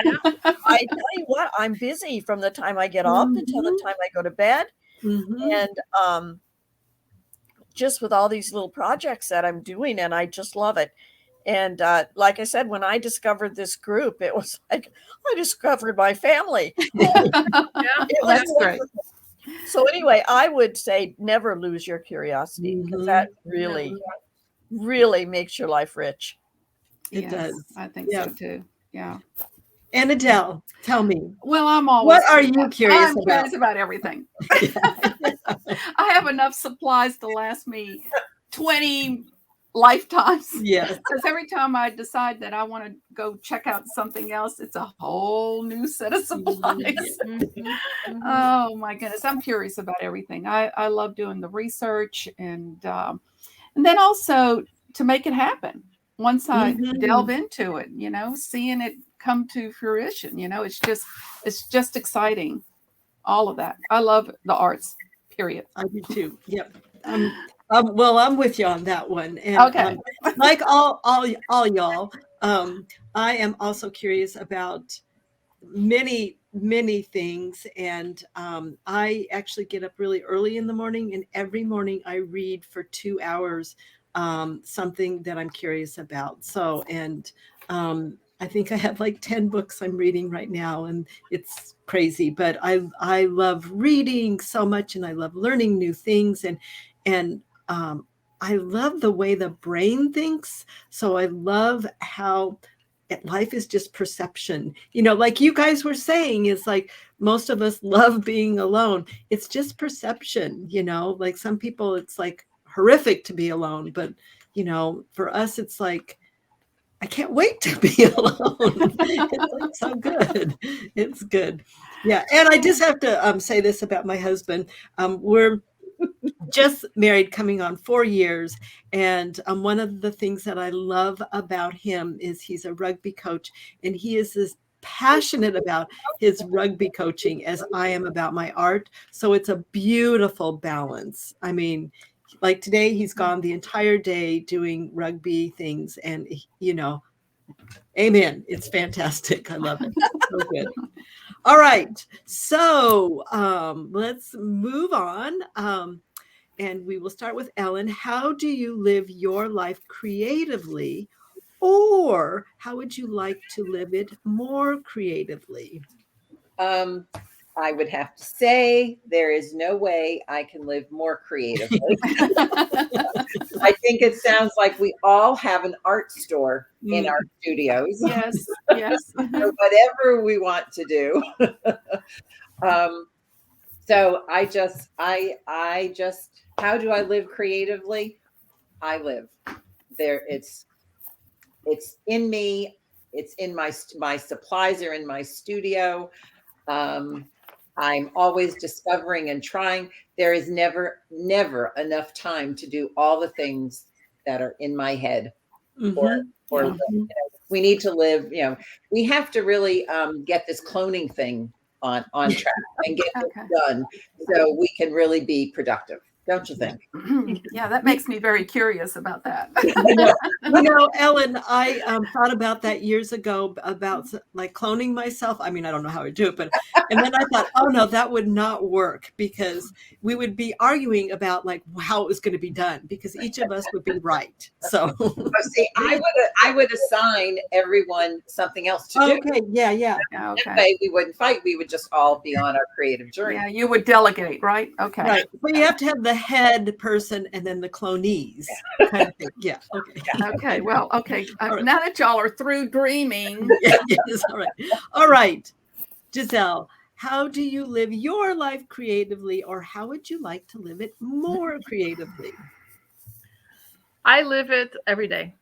I tell you what, I'm busy from the time I get up until the time I go to bed. And just with all these little projects that I'm doing, and I just love it. And like I said, when I discovered this group, it was like I discovered my family. That's great. So anyway, I would say never lose your curiosity because that really makes your life rich. It does. I think so too. Yeah. And Adele, tell me. Well, I'm always. What are you curious about? I'm curious about everything. I have enough supplies to last me 20 lifetimes. Yes. Because every time I decide that I want to go check out something else, it's a whole new set of supplies. Oh my goodness. I'm curious about everything. I love doing the research and then also to make it happen. Once I delve into it, seeing it come to fruition, it's just exciting. All of that. I love the arts, period. I do too. Yep. Well, I'm with you on that one. And Okay. like all y'all, I am also curious about many things, and I actually get up really early in the morning, and every morning I read for 2 hours something that I'm curious about. So, and I think I have like 10 books I'm reading right now, and it's crazy, but I love reading so much, and I love learning new things, and I love the way the brain thinks. So I love how life is just perception. Like you guys were saying, is like most of us love being alone. It's just perception, like some people it's like horrific to be alone, but for us it's like I can't wait to be alone. It's like so good. It's good. Yeah. And I just have to say this about my husband. We're just married, coming on 4 years. And one of the things that I love about him is he's a rugby coach, and he is as passionate about his rugby coaching as I am about my art. So it's a beautiful balance. I mean, like today, he's gone the entire day doing rugby things, and amen. It's fantastic. I love it. So good. All right. So let's move on. And we will start with Ellen. How do you live your life creatively, or how would you like to live it more creatively? I would have to say there is no way I can live more creatively. I think it sounds like we all have an art store in our studios. Yes. So whatever we want to do. So I just, how do I live creatively? I live there. It's in me. It's in my supplies are in my studio. I'm always discovering and trying. There is never enough time to do all the things that are in my head. We need to live, we have to really get this cloning thing on track and get it done so we can really be productive. Don't you think? Yeah, that makes me very curious about that. Ellen, I thought about that years ago about like cloning myself. I mean, I don't know how I do it, and then I thought, oh no, that would not work, because we would be arguing about like how it was going to be done, because each of us would be right. So see, I would assign everyone something else to do. Okay, yeah. That way we wouldn't fight. We would just all be on our creative journey. Yeah, you would delegate, right? Okay. Right. But you have to have the head person and then the clonees kind of thing. Yeah. Okay. Okay. Well, okay. Right. Now that y'all are through dreaming. Yes. All right. All right. Giselle, how do you live your life creatively, or how would you like to live it more creatively? I live it every day.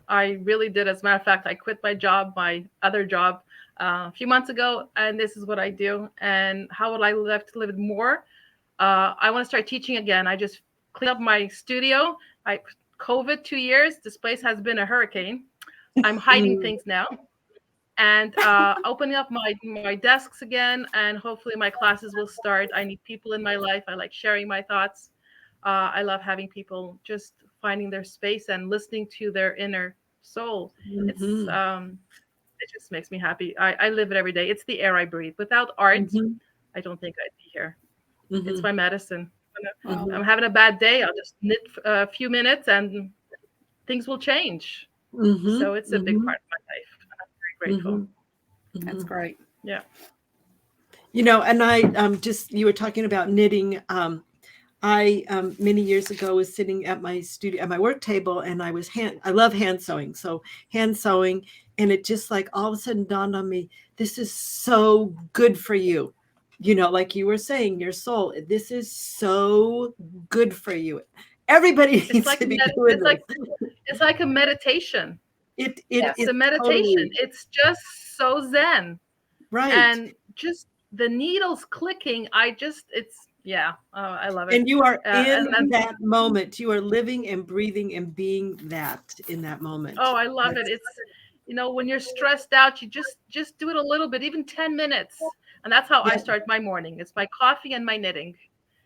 I really did. As a matter of fact, I quit my other job a few months ago, and this is what I do. And how would I live to live it more? I want to start teaching again. I just cleaned up my studio. COVID 2 years. This place has been a hurricane. I'm hiding things now, and opening up my desks again. And hopefully my classes will start. I need people in my life. I like sharing my thoughts. I love having people just finding their space and listening to their inner soul. It just makes me happy. I live it every day. It's the air I breathe. Without art, I don't think I'd be here. It's my medicine. I'm having a bad day. I'll just knit a few minutes and things will change. So it's a big part of my life. I'm very grateful. That's great. Yeah. And I you were talking about knitting. I many years ago was sitting at my studio, at my work table, and I love hand sewing. So hand sewing, and it just like all of a sudden dawned on me, this is so good for you. you know, like you were saying, your soul, this is so good for you. Everybody It's needs like to a be doing this. it's like a meditation. It Yes. It's a is meditation. totally It's just so zen. right. And just the needles clicking, I love it. And you are in And that moment. You are living and breathing and being that in that moment. oh, I love it. It's, when you're stressed out, you just do it a little bit, even 10 minutes. And that's how I Yeah. start my morning. It's my coffee and my knitting.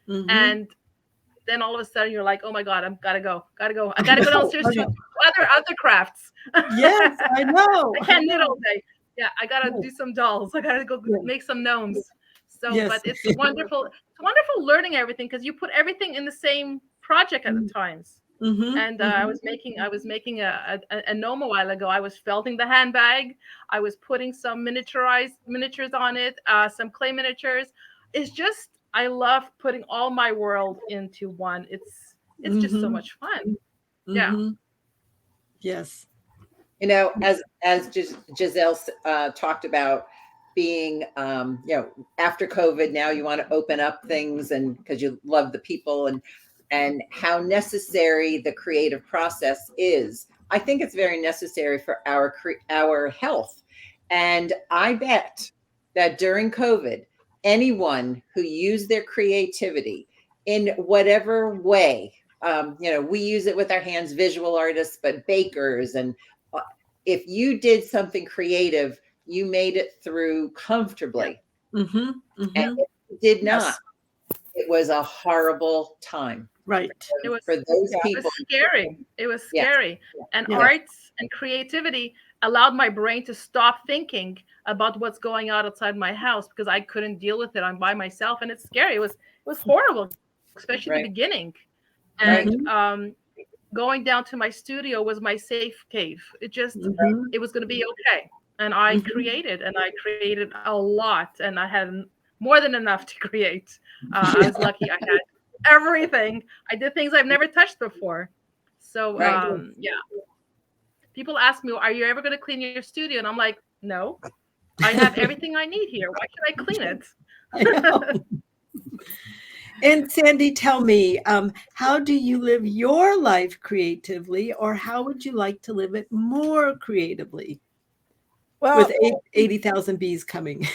Mhm. And then all of a sudden you're like, oh my God, gotta go. I gotta go downstairs to other crafts. Yes, I know. I can't knit all day. Yeah, I gotta Yes. do some dolls. I gotta go Yes. make some gnomes. So, Yes. but it's wonderful. It's wonderful learning everything because you put everything in the same project at the times. Mhm. And I was making a gnome a while ago. I was felting the handbag. I was putting some miniatures on it, some clay miniatures. It's just I love putting all my world into one. It's just so Mhm. much fun. Yeah. Mhm. Yes. As Giselle talked about being, after COVID, now you want to open up things, and because you love the people and how necessary the creative process is. I think it's very necessary for our health. And I bet that during COVID, anyone who used their creativity in whatever way, we use it with our hands, visual artists, but bakers, and if you did something creative, you made it through comfortably. Mhm. And Mhm. if you did not, Yes. it was a horrible time Right. It was for those Yeah. people. scary. It was Yes. scary. And Yeah. arts and creativity allowed my brain to stop thinking about what's going on outside my house because I couldn't deal with it. I'm by myself and it's scary. It was horrible, especially the Right. beginning. Right. And Mhm. going down to my studio was my safe cave. Mhm. It was going to be okay. And I Mhm. created a lot, and I had more than enough to create. I was lucky. I had everything. I did things I've never touched before. So Right. yeah, people ask me, "Are you ever going to clean your studio?" And I'm like, "No, I have everything I need here. Why should I clean it?" I know. And Sandy, tell me, how do you live your life creatively, or how would you like to live it more creatively Well, with 80,000 bees coming?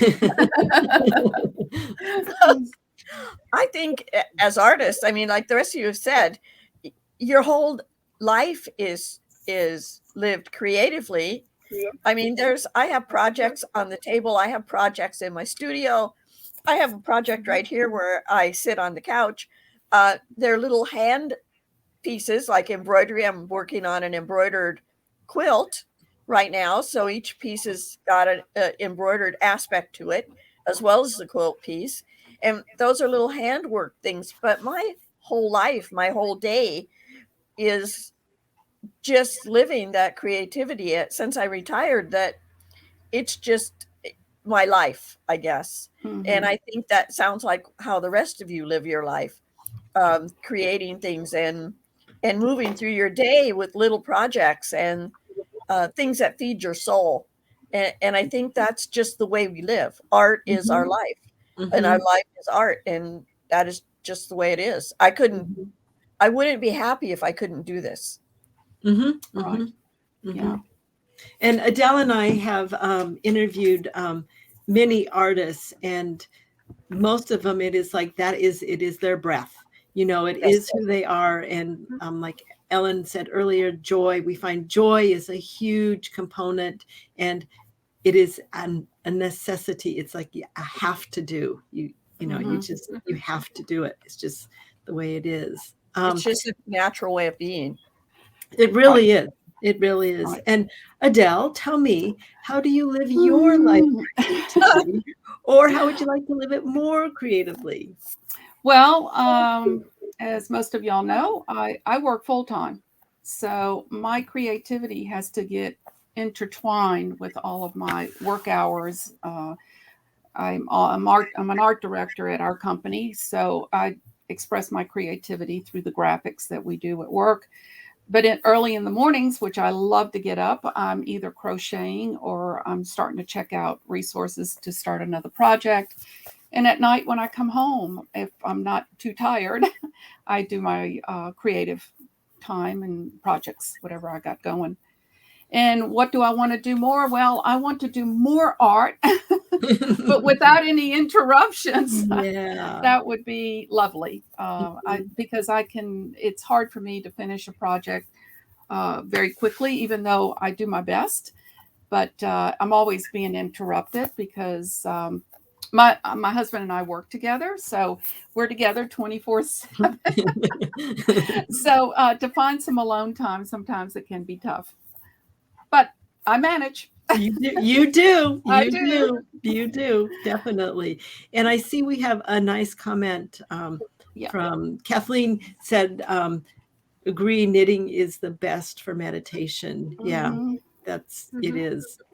I think as artists, I mean, like the rest of you have said, your whole life is lived creatively. I mean, I have projects on the table. I have projects in my studio. I have a project right here where I sit on the couch. They're little hand pieces like embroidery. I'm working on an embroidered quilt right now. So each piece has got an embroidered aspect to it, as well as the quilt piece. And those are little handwork things. But my whole life, my whole day is just living that creativity. Since I retired, that it's just my life, I guess. And I think that sounds like how the rest of you live your life, creating things and moving through your day with little projects and things that feed your soul. And I think that's just the way we live. Art is our life, and our life is art, and that is just the way it is. I wouldn't be happy if I couldn't do this. Mhm. Right. Mhm. Yeah. Mhm. And Adele and I have interviewed many artists, and most of them, it is like it is their breath. You know, it Yes. is who they are. And like Ellen said earlier, joy. We find joy is a huge component, and it is a necessity. It's like a have to do. You know, you have to do it. It's just the way it is. It's just a natural way of being. It really is. It really is. Right. And Adele, tell me, how do you live your life creatively, or how would you like to live it more creatively? Well, as most of y'all know, I work full time. So my creativity has to get intertwined with all of my work hours. I'm an art director at our company, so I express my creativity through the graphics that we do at work. But early in the mornings, which I love to get up, I'm either crocheting or I'm starting to check out resources to start another project. And at night when I come home, if I'm not too tired, I do my creative time and projects, whatever I got going. And what do I want to do more? Well, I want to do more art, but without any interruptions. Yeah. That would be lovely. Because it's hard for me to finish a project very quickly, even though I do my best. But I'm always being interrupted because my husband and I work together, so we're together 24/7. So to find some alone time, sometimes it can be tough. But I manage. You do. I You do. do. You do. Definitely. And I see we have a nice comment Yeah. from Kathleen said, agree, knitting is the best for meditation. Yeah, Mhm. it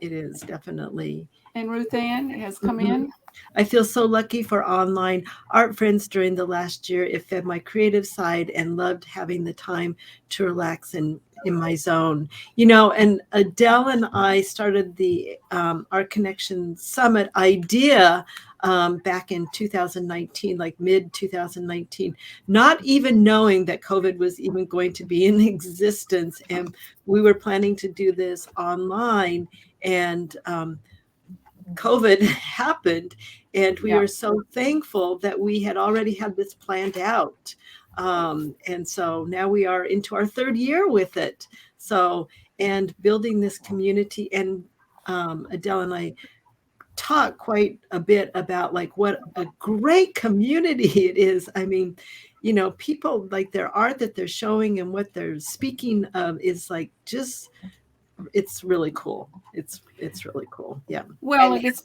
is definitely. And Ruth Ann has come Mhm. in. I feel so lucky for online art friends during the last year. It fed my creative side and loved having the time to relax in my zone. And Adele and I started the Art Connection Summit idea back in 2019, like mid 2019, not even knowing that COVID was even going to be in existence. And we were planning to do this online, and COVID happened, and we are so thankful that we had already had this planned out. And so now we are into our third year with it. So, and building this community, and Adele and I talk quite a bit about like what a great community it is. I mean, people, like, their art that they're showing and what they're speaking of is like just, it's really cool. It's really cool. Yeah. Well, it's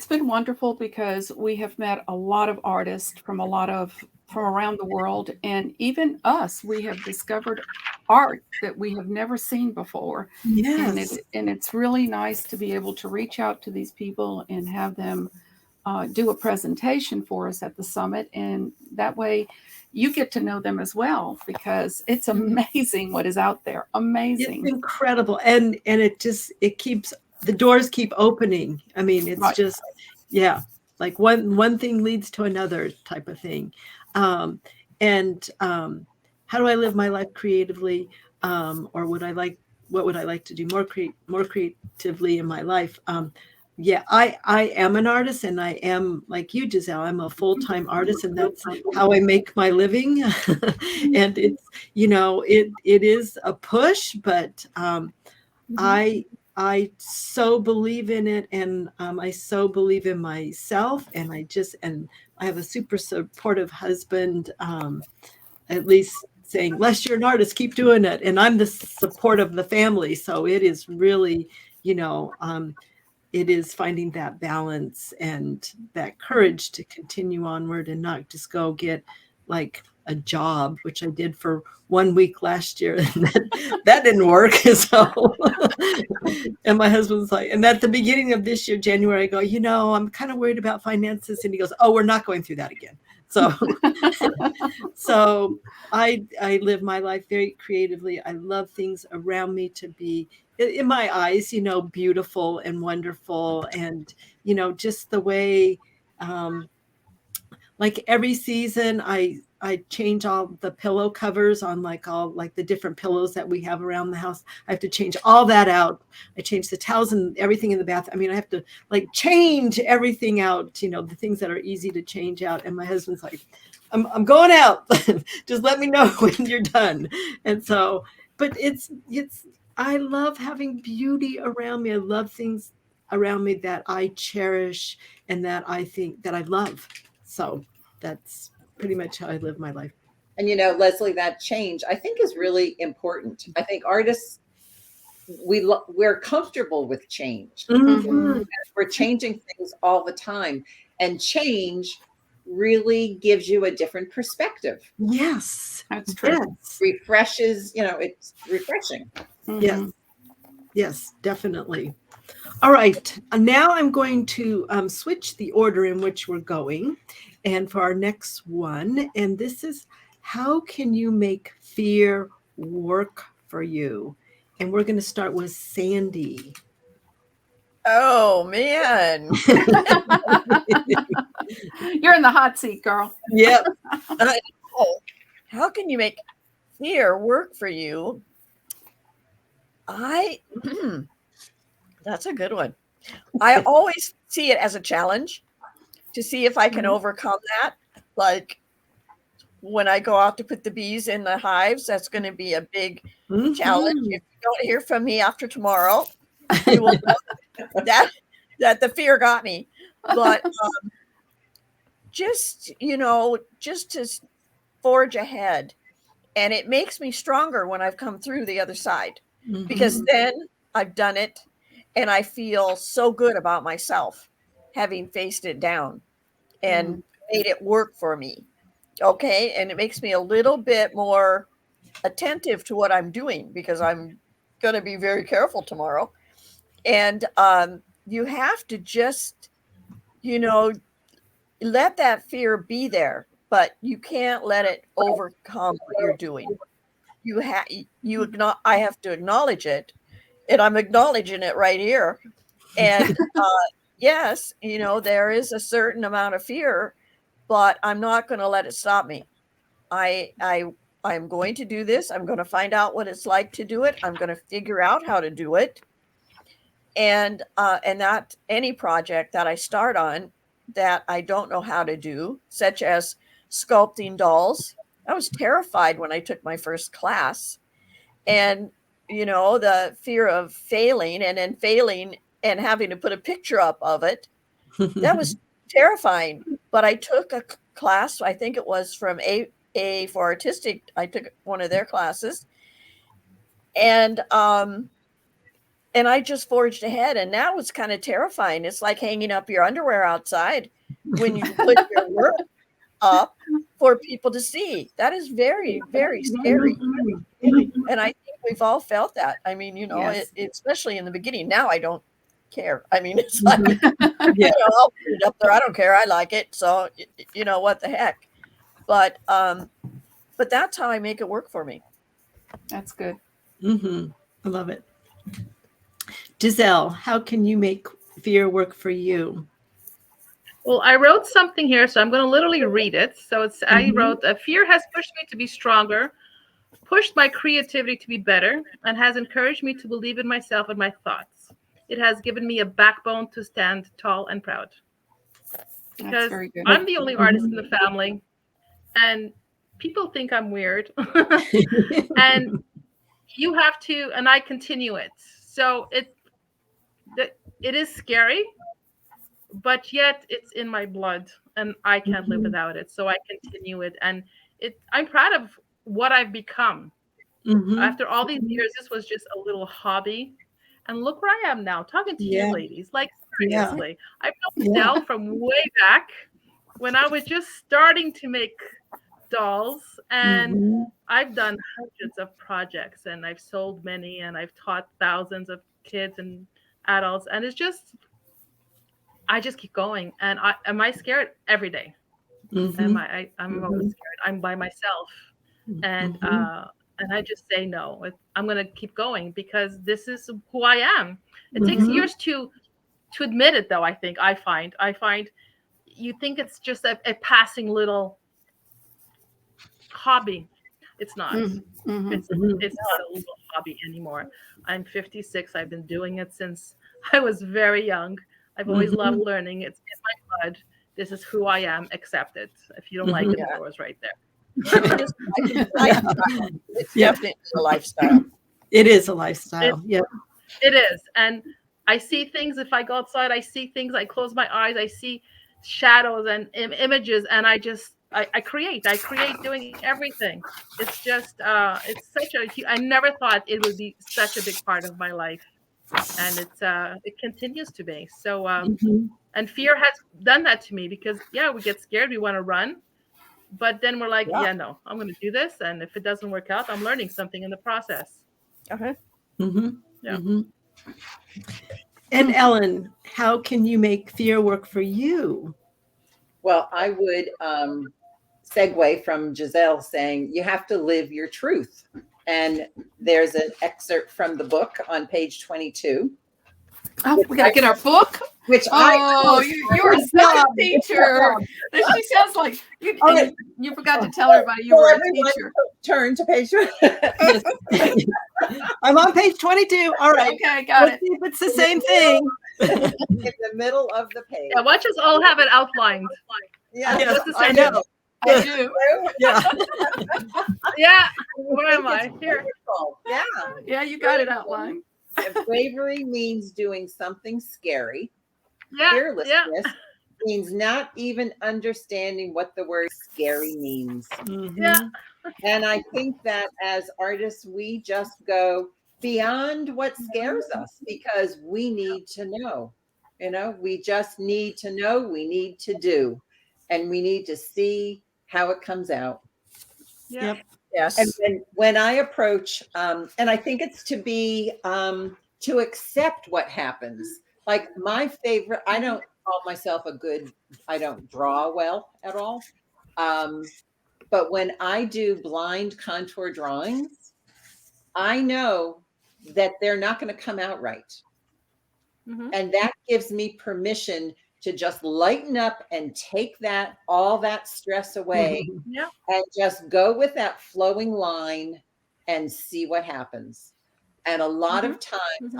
been wonderful because we have met a lot of artists from around the world, and even us, we have discovered art that we have never seen before. Yes. And it's really nice to be able to reach out to these people and have them do a presentation for us at the summit, and that way you get to know them as well, because it's amazing what is out there. Amazing. It's incredible. And it keeps, the doors keep opening. I mean, it's Right. just, yeah, like one thing leads to another type of thing. And how do I live my life creatively? Or what would I like to do more creatively in my life? Yeah, I am an artist, and I am like you, Giselle. I'm a full-time artist, and that's how I make my living. And it's, it is a push, but I so believe in it, and I so believe in myself, and I have a super supportive husband, at least saying, Les, you're an artist, keep doing it. And I'm the support of the family. So it is really, it is finding that balance and that courage to continue onward and not just go get like a job, which I did for 1 week last year. And that didn't work. So, and my husband's like, and at the beginning of this year, January, I go, I'm kind of worried about finances. And he goes, oh, we're not going through that again. So, so I live my life very creatively. I love things around me to be, in my eyes, beautiful and wonderful. And, just the way, like every season, I change all the pillow covers on all the different pillows that we have around the house. I have to change all that out. I change the towels and everything in the bath. I mean, I have to change everything out, the things that are easy to change out. And my husband's like, I'm going out. Just let me know when you're done. And so, but I love having beauty around me. I love things around me that I cherish and that I think that I love. So that's pretty much how I live my life. And Leslie, that change I think is really important. I think artists, we're comfortable with change. Mm-hmm. We're changing things all the time, and change really gives you a different perspective. Yes, that's true. Yes. Refreshes, it's refreshing. Mm-hmm. Yes, definitely. All right, now I'm going to switch the order in which we're going, and for our next one, and this is, how can you make fear work for you? And we're going to start with Sandy. Oh man. You're in the hot seat, girl. Yep. How can you make fear work for you? That's a good one. I always see it as a challenge to see if I can overcome that. Like when I go out to put the bees in the hives, that's going to be a big challenge. If you don't hear from me after tomorrow, you will know that the fear got me. But just to forge ahead. And it makes me stronger when I've come through the other side, because then I've done it and I feel so good about myself having faced it down and made it work for me. Okay. And it makes me a little bit more attentive to what I'm doing, because I'm going to be very careful tomorrow. And you have to just, let that fear be there, but you can't let it overcome what you're doing. I have to acknowledge it, and I'm acknowledging it right here. And yes, there is a certain amount of fear, but I'm not going to let it stop me. I'm going to do this. I'm going to find out what it's like to do it. I'm going to figure out how to do it. And that any project that I start on that I don't know how to do, such as sculpting dolls. I was terrified when I took my first class, and the fear of failing and then failing and having to put a picture up of it, that was terrifying. But I took a class, I think it was from A for Artistic. I took one of their classes, and I just forged ahead, and that was kind of terrifying. It's like hanging up your underwear outside when you put your work up for people to see. That is very, very scary. And I think we've all felt that. I mean, especially in the beginning. Now I don't care. I mean, it's like, I'll put it up there. I don't care. I like it. So, what the heck. But that's how I make it work for me. That's good. I love it. Giselle, how can you make fear work for you? Well, I wrote something here, so I'm going to literally read it. So I wrote, fear has pushed me to be stronger, pushed my creativity to be better, and has encouraged me to believe in myself and my thoughts. It has given me a backbone to stand tall and proud. Because I'm the only artist in the family, and people think I'm weird. And you have to, and I continue it. So it is scary, but yet it's in my blood and I can't live without it. So I continue it. And I'm proud of what I've become. After all these years, this was just a little hobby. And look where I am now, talking to you ladies. Like, seriously, I've known Del from way back when I was just starting to make dolls. And I've done hundreds of projects, and I've sold many, and I've taught thousands of kids and adults. And it's just, I just keep going. And am I scared? Every day. I'm always scared. I'm by myself. And I just say no. I'm going to keep going because this is who I am. It takes years to admit it, though. I find you think it's just a passing little hobby. It's not. It's not a little hobby anymore. I'm 56. I've been doing it since I was very young. I've always loved learning. It's in my blood. This is who I am. Accept it. If you don't like it, the door's right there. It's definitely a lifestyle. It is a lifestyle. It is. And I see things. If I go outside, I see things. I close my eyes. I see shadows and images, and I create doing everything. It's just it's such I never thought it would be such a big part of my life, and it continues to be. So and fear has done that to me, because we get scared, we want to run, but then we're like, no, I'm going to do this, and if it doesn't work out, I'm learning something in the process. And Ellen, how can you make fear work for you? Well, I would segue from Giselle saying you have to live your truth. And there's an excerpt from the book on page 22. Oh, we got to get our book. Which Oh, you're such a teacher. She sounds like you. All right. You forgot to tell everybody you were a teacher. Turn to page. I'm on page 22. All right. Okay, got Let's see if it's the same thing. In the middle of the page. Yeah, watch us all have it outlined. Yeah, Yes, What's the I second? know. I do. Yeah. Yeah. Where am I? Here. Wonderful. Yeah. Yeah, you got it outlined. And bravery means doing something scary. Yeah. Fearlessness Yeah. means not even understanding what the word scary means. Mhm. Yeah. And I think that as artists, we just go beyond what scares us because we need to know. We just need to know, we need to do, and we need to see how it comes out. Yeah. Yep. Yes. And when I approach, and I think it's to be, to accept what happens. Like my favorite, I don't call myself I don't draw well at all. But when I do blind contour drawings, I know that they're not going to come out right. Mhm. And that gives me permission to just lighten up and take all that stress away Yeah. and just go with that flowing line and see what happens. And a lot of times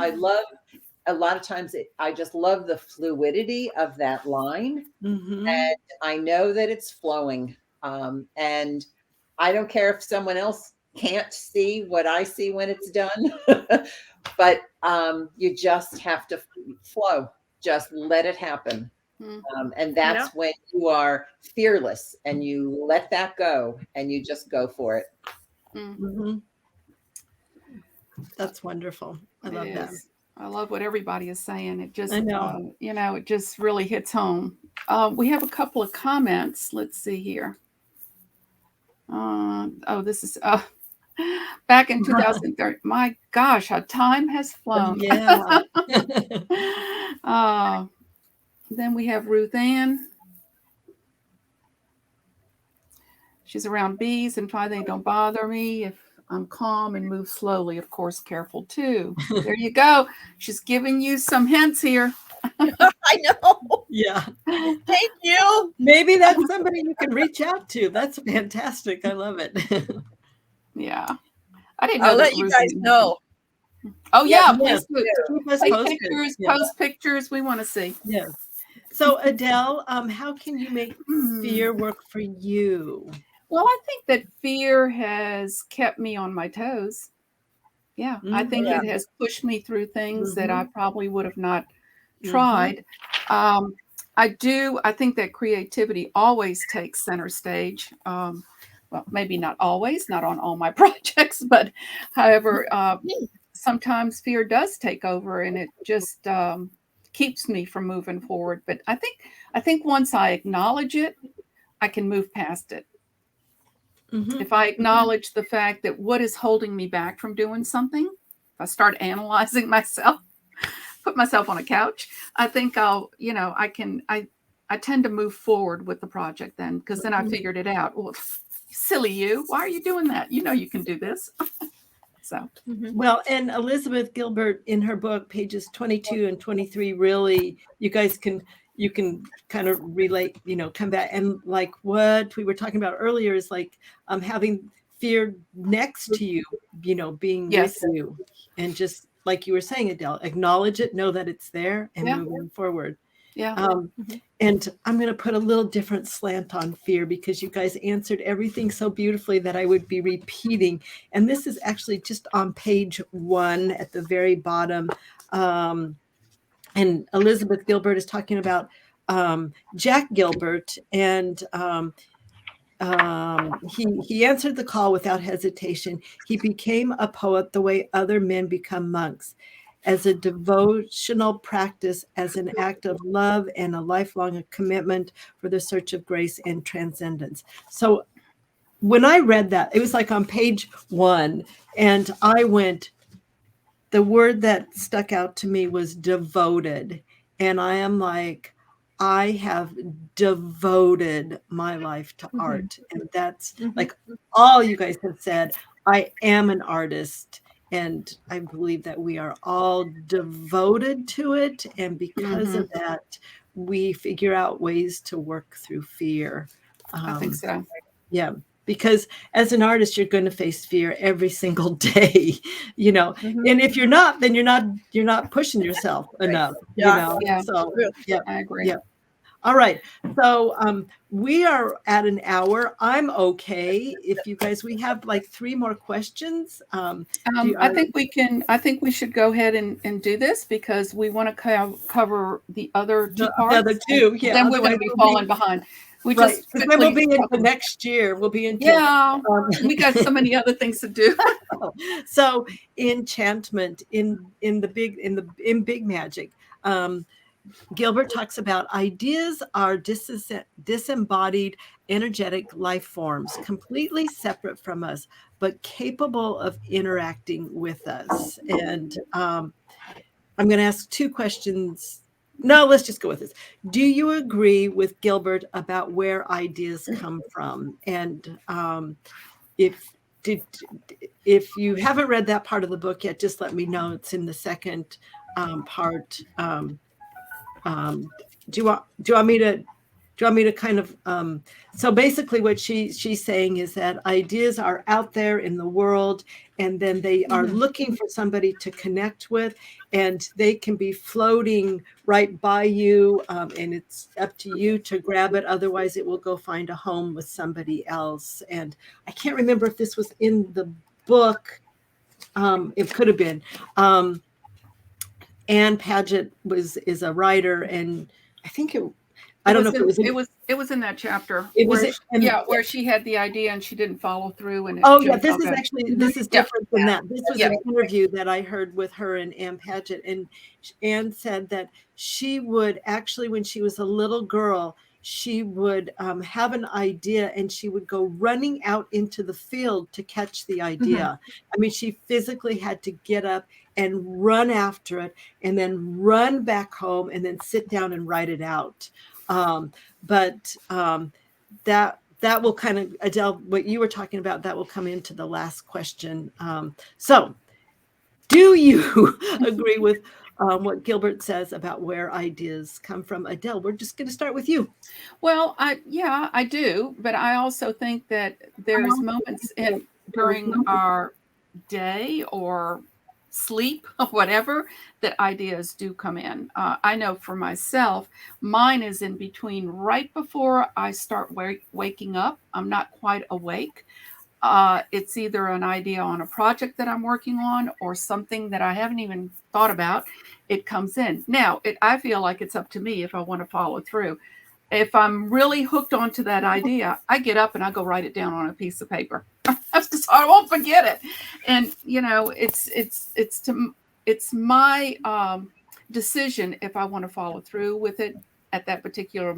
I just love the fluidity of that line. Mhm. And I know that it's flowing. And I don't care if someone else can't see what I see when it's done, but you just have to flow. Just let it happen. And that's when you are fearless and you let that go and you just go for it. Mhm. That's wonderful. I love that. I love what everybody is saying. It just, I know. It just really hits home. We have a couple of comments. Let's see here. This is back in 2013. My gosh, how time has flown. Yeah. Then we have Ruth Ann. She's around bees and they don't bother me if I'm calm and move slowly. Of course, careful too. There you go. She's giving you some hints here. I know. Yeah. Thank you. Maybe that's somebody you can reach out to. That's fantastic. I love it. Yeah. I didn't know I'll that let you Ruth guys Ann- know. Oh yeah, Yes. please do. Keep us Take posted. pictures, Yes. post pictures. We want to see. Yes. So Adele, how can you make fear work for you? Well, I think that fear has kept me on my toes. Yeah, I think it has pushed me through things that I probably would have not tried. I think that creativity always takes center stage. Well, maybe not always, not on all my projects, but however, sometimes fear does take over and it just keeps me from moving forward. But I think once I acknowledge it, I can move past it. If I acknowledge the fact that what is holding me back from doing something, if I start analyzing myself, put myself on a couch, I think I tend to move forward with the project then, because then I figured it out. Well, silly you, why are you doing that? You know you can do this. So well, and Elizabeth Gilbert in her book, pages 22 and 23, really, you can kind of relate, come back and like what we were talking about earlier is like having fear next to you, being with you, and just like you were saying, Adele, acknowledge it, know that it's there, and moving forward. And I'm going to put a little different slant on fear because you guys answered everything so beautifully that I would be repeating. And this is actually just on page 1 at the very bottom. And Elizabeth Gilbert is talking about Jack Gilbert, and he answered the call without hesitation. He became a poet the way other men become monks, as a devotional practice, as an act of love, and a lifelong commitment for the search of grace and transcendence. So when I read that, it was like on page 1, and I went, the word that stuck out to me was devoted. And I am like, I have devoted my life to art. And that's like all you guys have said. I am an artist. And I believe that we are all devoted to it. And because of that, we figure out ways to work through fear. I think so. Yeah. Because as an artist, you're going to face fear every single day, you know. And if you're not, then you're not pushing yourself enough, you Yeah. know. Yeah. So yeah, I agree. yeah. All right. So we are at an hour. I'm okay. If you guys, we have like 3 more questions. I think we should go ahead and do this because we want to cover the other 2 parts. The other 2, yeah. Then we're going to be falling behind. We right, just because then we'll be into next year. We'll be into we got so many other things to do. So enchantment in big magic. Gilbert talks about ideas are disembodied energetic life forms, completely separate from us, but capable of interacting with us. And I'm going to ask 2 questions. No, let's just go with this. Do you agree with Gilbert about where ideas come from? And if you haven't read that part of the book yet, just let me know. It's in the second part. Do you want me to kind of so basically what she's saying is that ideas are out there in the world, and then they are looking for somebody to connect with, and they can be floating right by you, and it's up to you to grab it. Otherwise it will go find a home with somebody else. And I can't remember if this was in the book. It could have been. Anne Paget is a writer, and I think I don't know if it was in that chapter. It was where she had the idea and she didn't follow through. And this is different than that. This was an interview that I heard with her and Anne Paget, and Anne said that she would actually, when she was a little girl, she would have an idea and she would go running out into the field to catch the idea. I mean, she physically had to get up and run after it and then run back home and then sit down and write it out. But that will kind of, Adele, what you were talking about, that will come into the last question. So do you agree with what Gilbert says about where ideas come from? Adele, we're just going to start with you. Well, I do, but I also think that there's moments during our day or sleep or whatever that ideas do come in. I know for myself, mine is in between right before I start waking up. I'm not quite awake. It's either an idea on a project that I'm working on or something that I haven't even thought about. It comes in. Now, I feel like it's up to me if I want to follow through. If I'm really hooked onto that idea, I get up and I go write it down on a piece of paper. So I won't forget it. And it's my decision if I want to follow through with it at that particular,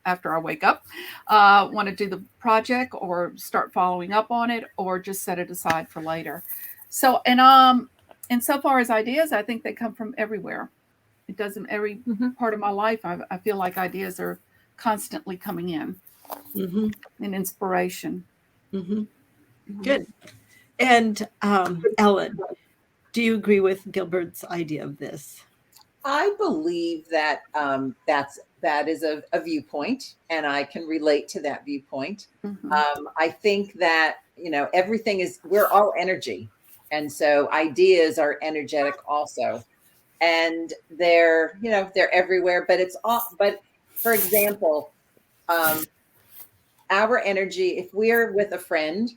after I wake up, want to do the project or start following up on it or just set it aside for later. So, and so far as ideas, I think they come from everywhere. It doesn't, every part of my life, I feel like ideas are constantly coming in and inspiration. Good. And Ellen, do you agree with Gilbert's idea of this? I believe that that is a viewpoint, and I can relate to that viewpoint. I think that, everything we're all energy. And so ideas are energetic also. And they're everywhere, but for example, our energy, if we're with a friend,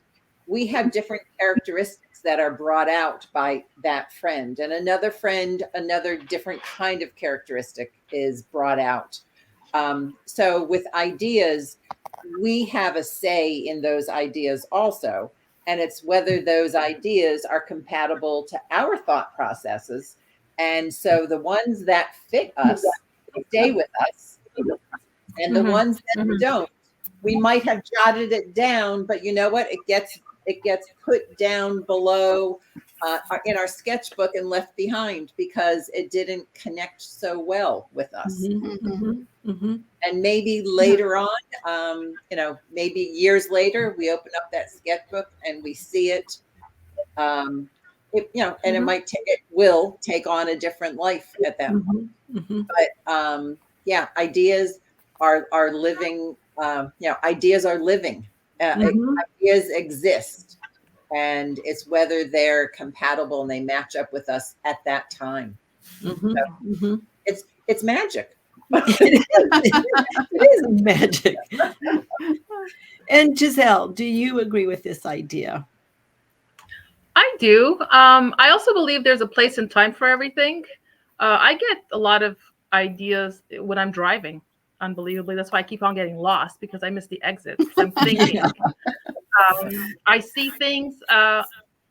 we have different characteristics that are brought out by that friend, and another friend, another different kind of characteristic is brought out. So with ideas, we have a say in those ideas also, and it's whether those ideas are compatible to our thought processes. And so the ones that fit us stay with us, and the ones that don't, we might have jotted it down, but you know what? It gets put down below in our sketchbook and left behind because it didn't connect so well with us. And maybe later on, maybe years later, we open up that sketchbook and we see it and it might it will take on a different life at that point. But yeah, ideas are living. Ideas are living. Ideas exist, and it's whether they're compatible and they match up with us at that time. So it's magic. It is magic. And Giselle, do you agree with this idea? I do. I also believe there's a place and time for everything. I get a lot of ideas when I'm driving, unbelievably. That's why I keep on getting lost, because I miss the exit. I'm thinking. I see things.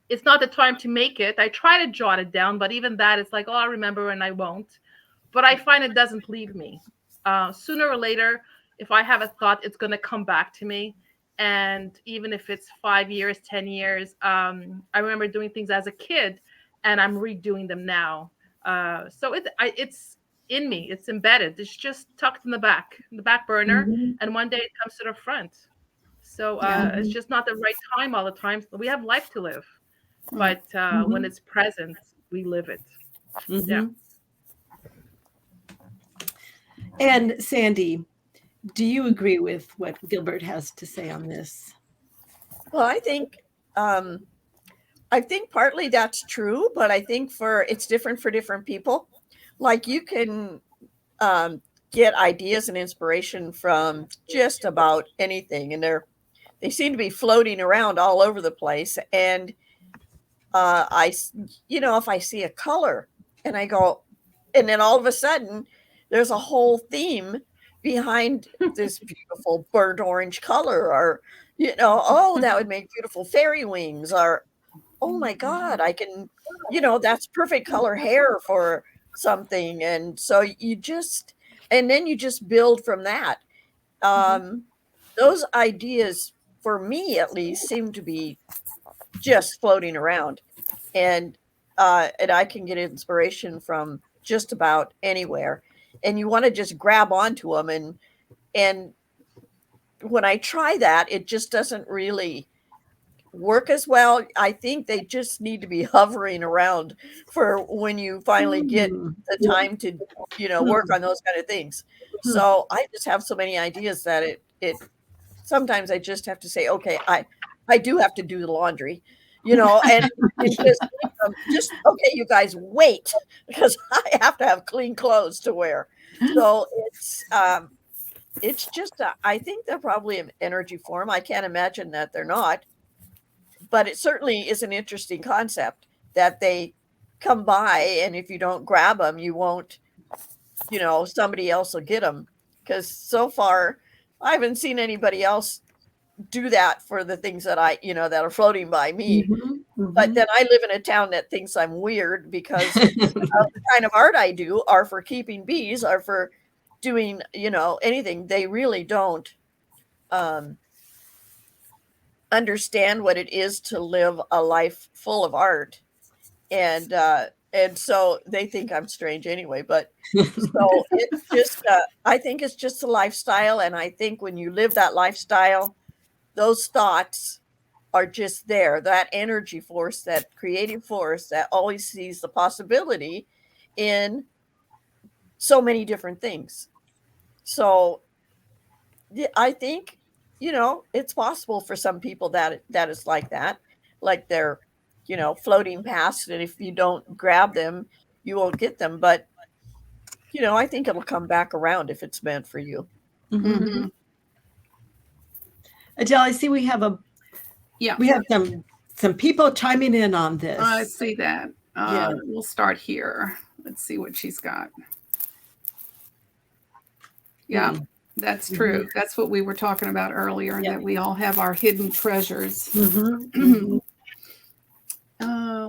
It's not the time to make it. I try to jot it down, but even that, it's like, oh, I'll remember and I won't. But I find it doesn't leave me. Sooner or later, if I have a thought, it's going to come back to me. And even if it's 5 years, 10 years, I remember doing things as a kid and I'm redoing them now. So it's in me. It's embedded. It's just tucked in the back burner. And one day it comes to the front. So it's just not the right time all the time. We have life to live. But when it's present, we live it. Yeah. And Sandy, do you agree with what Gilbert has to say on this? Well, I think partly that's true, but I think it's different for different people. Like you can get ideas and inspiration from just about anything, and they seem to be floating around all over the place. And if I see a color and I go, and then all of a sudden there's a whole theme behind this beautiful burnt orange color, or, oh, that would make beautiful fairy wings, or, oh my God, I can, that's perfect color hair for something. And so and then you just build from that. Those ideas, for me at least, seem to be just floating around, and I can get inspiration from just about anywhere, and you want to just grab onto them, and when I try that, it just doesn't really work as well. I think they just need to be hovering around for when you finally get the time to work on those kind of things. So I just have so many ideas that it sometimes I just have to say, okay, I do have to do the laundry, and just okay, you guys wait, because I have to have clean clothes to wear. So it's just I think they're probably an energy form. I can't imagine that they're not, but it certainly is an interesting concept that they come by, and if you don't grab them, you won't, somebody else will get them, because so far I haven't seen anybody else do that for the things that that are floating by me. But then I live in a town that thinks I'm weird because the kind of art I do are for keeping bees, are for doing, anything. They really don't understand what it is to live a life full of art. And so they think I'm strange anyway, but so it's just, I think it's just a lifestyle. And I think when you live that lifestyle, those thoughts are just there, that energy force, that creative force that always sees the possibility in so many different things. So I think, it's possible for some people that is like that, like they're, floating past, and if you don't grab them, you won't get them. But, I think it'll come back around if it's meant for you. Adele, I see we have some people chiming in on this. I see that. We'll start here. Let's see what she's got. Yeah, that's true. That's what we were talking about earlier, that we all have our hidden treasures.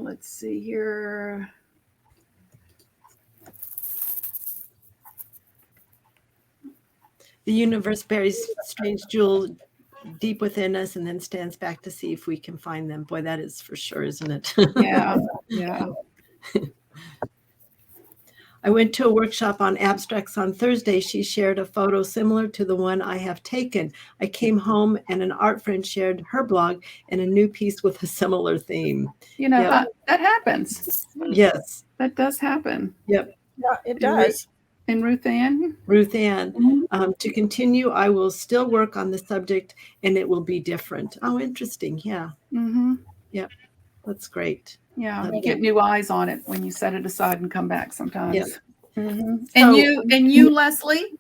Let's see here. The universe buries strange jewels deep within us and then stands back to see if we can find them. Boy, that is for sure, isn't it? Yeah. I went to a workshop on abstracts on Thursday. She shared a photo similar to the one I have taken. I came home and an art friend shared her blog and a new piece with a similar theme. You know, Yep. that happens. Yes. That does happen. Yep. Yeah, it does. And Ruth Ann? Ruth Ann, to continue, I will still work on the subject and it will be different. Oh, interesting. Yeah. Mm-hmm. Yep. That's great. Yeah, Love you get that. new eyes on it when you set it aside and come back sometimes. Yep. Mm-hmm. So- And you, Leslie?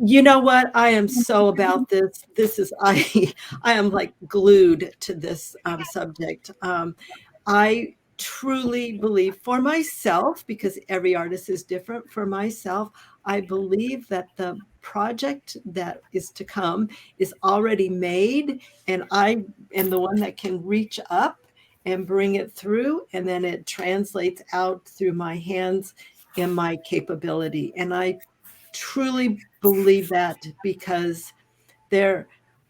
You know what? I am so about this. This is I am like glued to this subject. I truly believe for myself, because every artist is different, for myself, I believe that the project that is to come is already made, and I am the one that can reach up and bring it through, and then it translates out through my hands and my capability. And I truly believe that, because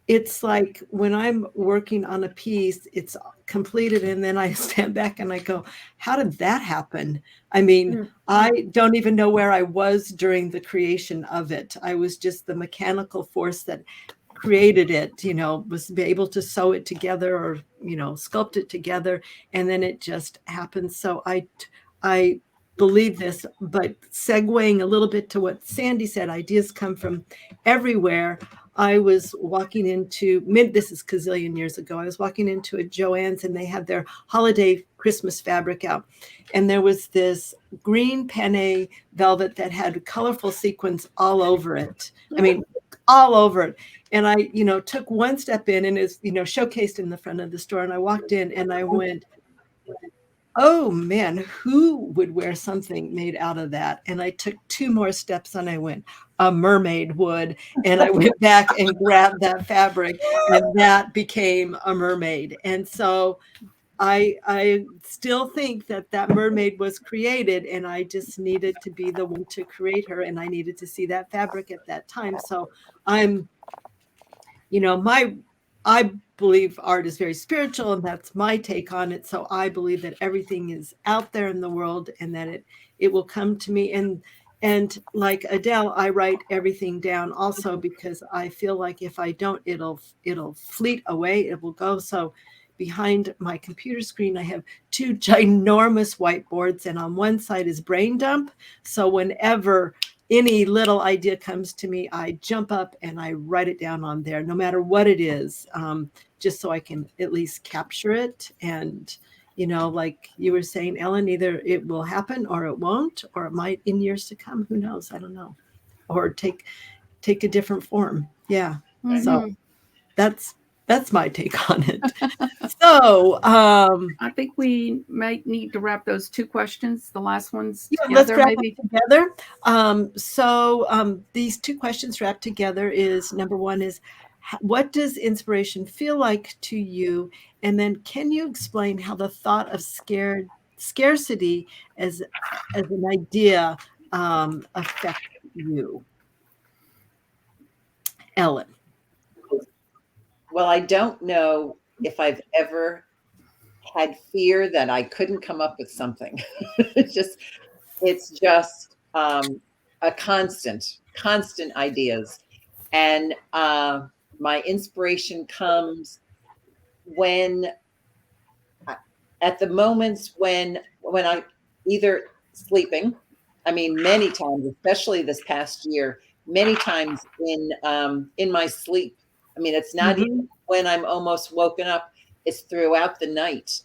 it's like when I'm working on a piece, it's completed, and then I stand back and I go, how did that happen? I mean, I don't even know where I was during the creation of it. I was just the mechanical force that created it, was able to sew it together or, sculpt it together, and then it just happens. So I believe this, but segueing a little bit to what Sandy said, ideas come from everywhere. I was walking into this is gazillion years ago. I was walking into a Joann's and they had their holiday Christmas fabric out. And there was this green penne velvet that had colorful sequins all over it. I mean, all over it. And I, took one step in, and it's, showcased in the front of the store. And I walked in and I went, oh man, who would wear something made out of that? And I took two more steps and I went, a mermaid would. And I went back and grabbed that fabric, and that became a mermaid. And so I still think that mermaid was created, and I just needed to be the one to create her, and I needed to see that fabric at that time. So I'm, I believe art is very spiritual, and that's my take on it. So I believe that everything is out there in the world, and that it will come to me. And like Adele, I write everything down also, because I feel like if I don't, it'll fleet away. It will go. So behind my computer screen, I have two ginormous whiteboards, and on one side is brain dump. So whenever any little idea comes to me, I jump up and I write it down on there, no matter what it is, just so I can at least capture it. And, like you were saying, Ellen, either it will happen or it won't, or it might in years to come. Who knows? I don't know. Or take a different form. Yeah. Mm-hmm. So that's my take on it. So I think we might need to wrap those two questions, the last ones, yeah, together, let's wrap maybe. it together. So these two questions wrapped together is, number one is, what does inspiration feel like to you? And then can you explain how the thought of scarcity as an idea affects you? Ellen. Well, I don't know if I've ever had fear that I couldn't come up with something. it's just a constant ideas. And my inspiration comes when, at the moments when I either sleeping, I mean, many times, especially this past year, many times in my sleep. I mean, it's not even when I'm almost woken up, it's throughout the night.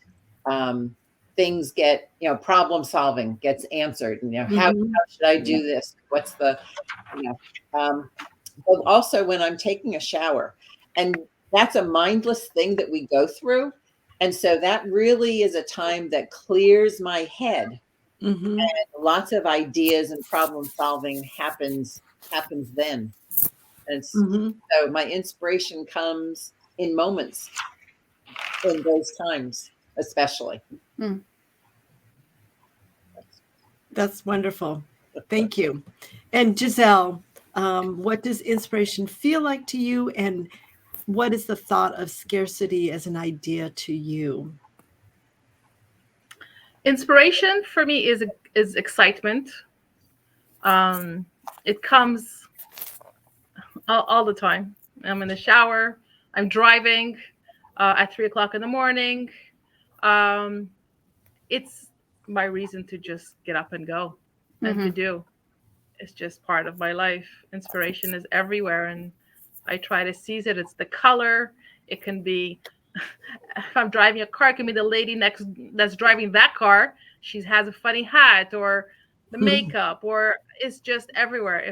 Things get, problem solving gets answered. How should I do this? What's the, but also when I'm taking a shower, and that's a mindless thing that we go through. And so that really is a time that clears my head. And lots of ideas and problem solving happens then. And so my inspiration comes in moments, in those times, especially. That's wonderful. Thank you. And Giselle, what does inspiration feel like to you? And what is the thought of scarcity as an idea to you? Inspiration for me is excitement. It comes all the time. I'm in the shower. I'm driving at 3 o'clock in the morning. Um, it's my reason to just get up and go and to do. It's just part of my life. Inspiration is everywhere, and I try to seize it. It's the color. It can be if I'm driving a car, it can be the lady next that's driving that car. She has a funny hat, or the makeup, or it's just everywhere.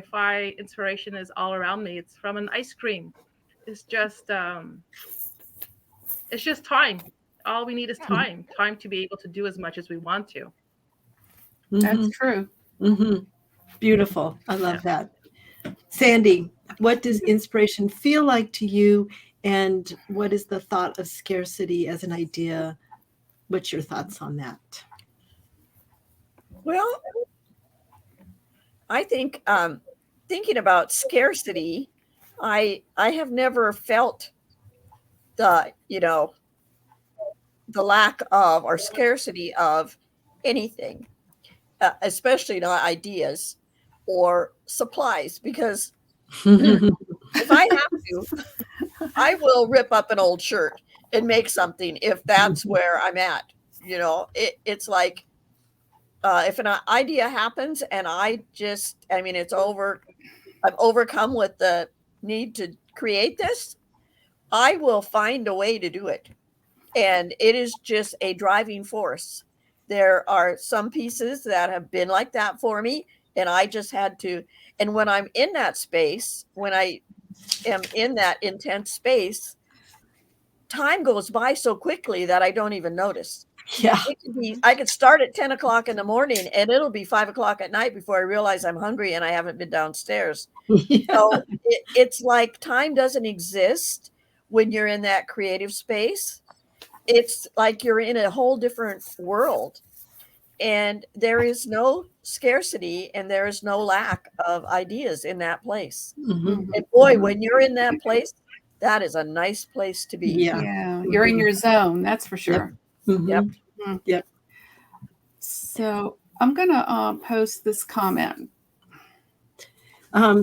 Inspiration is all around me. It's from an ice cream. It's just time. All we need is time. Time to be able to do as much as we want to. That's true. Beautiful. I love that. Sandy, what does inspiration feel like to you? And what is the thought of scarcity as an idea? What's your thoughts on that? Well, I think thinking about scarcity, I have never felt the the lack of or scarcity of anything, especially not ideas or supplies, because if I have to, I will rip up an old shirt and make something if that's where I'm at. It's like if an idea happens and it's over, I'm overcome with the need to create this, I will find a way to do it. And it is just a driving force. There are some pieces that have been like that for me, and I just had to. And when I'm in that space, when I am in that intense space, time goes by so quickly that I don't even notice. Yeah. I could start at 10 o'clock in the morning and it'll be 5 o'clock at night before I realize I'm hungry and I haven't been downstairs. Yeah. So it's like time doesn't exist when you're in that creative space. It's like you're in a whole different world, and there is no scarcity and there is no lack of ideas in that place. And boy, when you're in that place, that is a nice place to be. Yeah. You're in your zone, that's for sure. Yep. Yep. So I'm going to post this comment.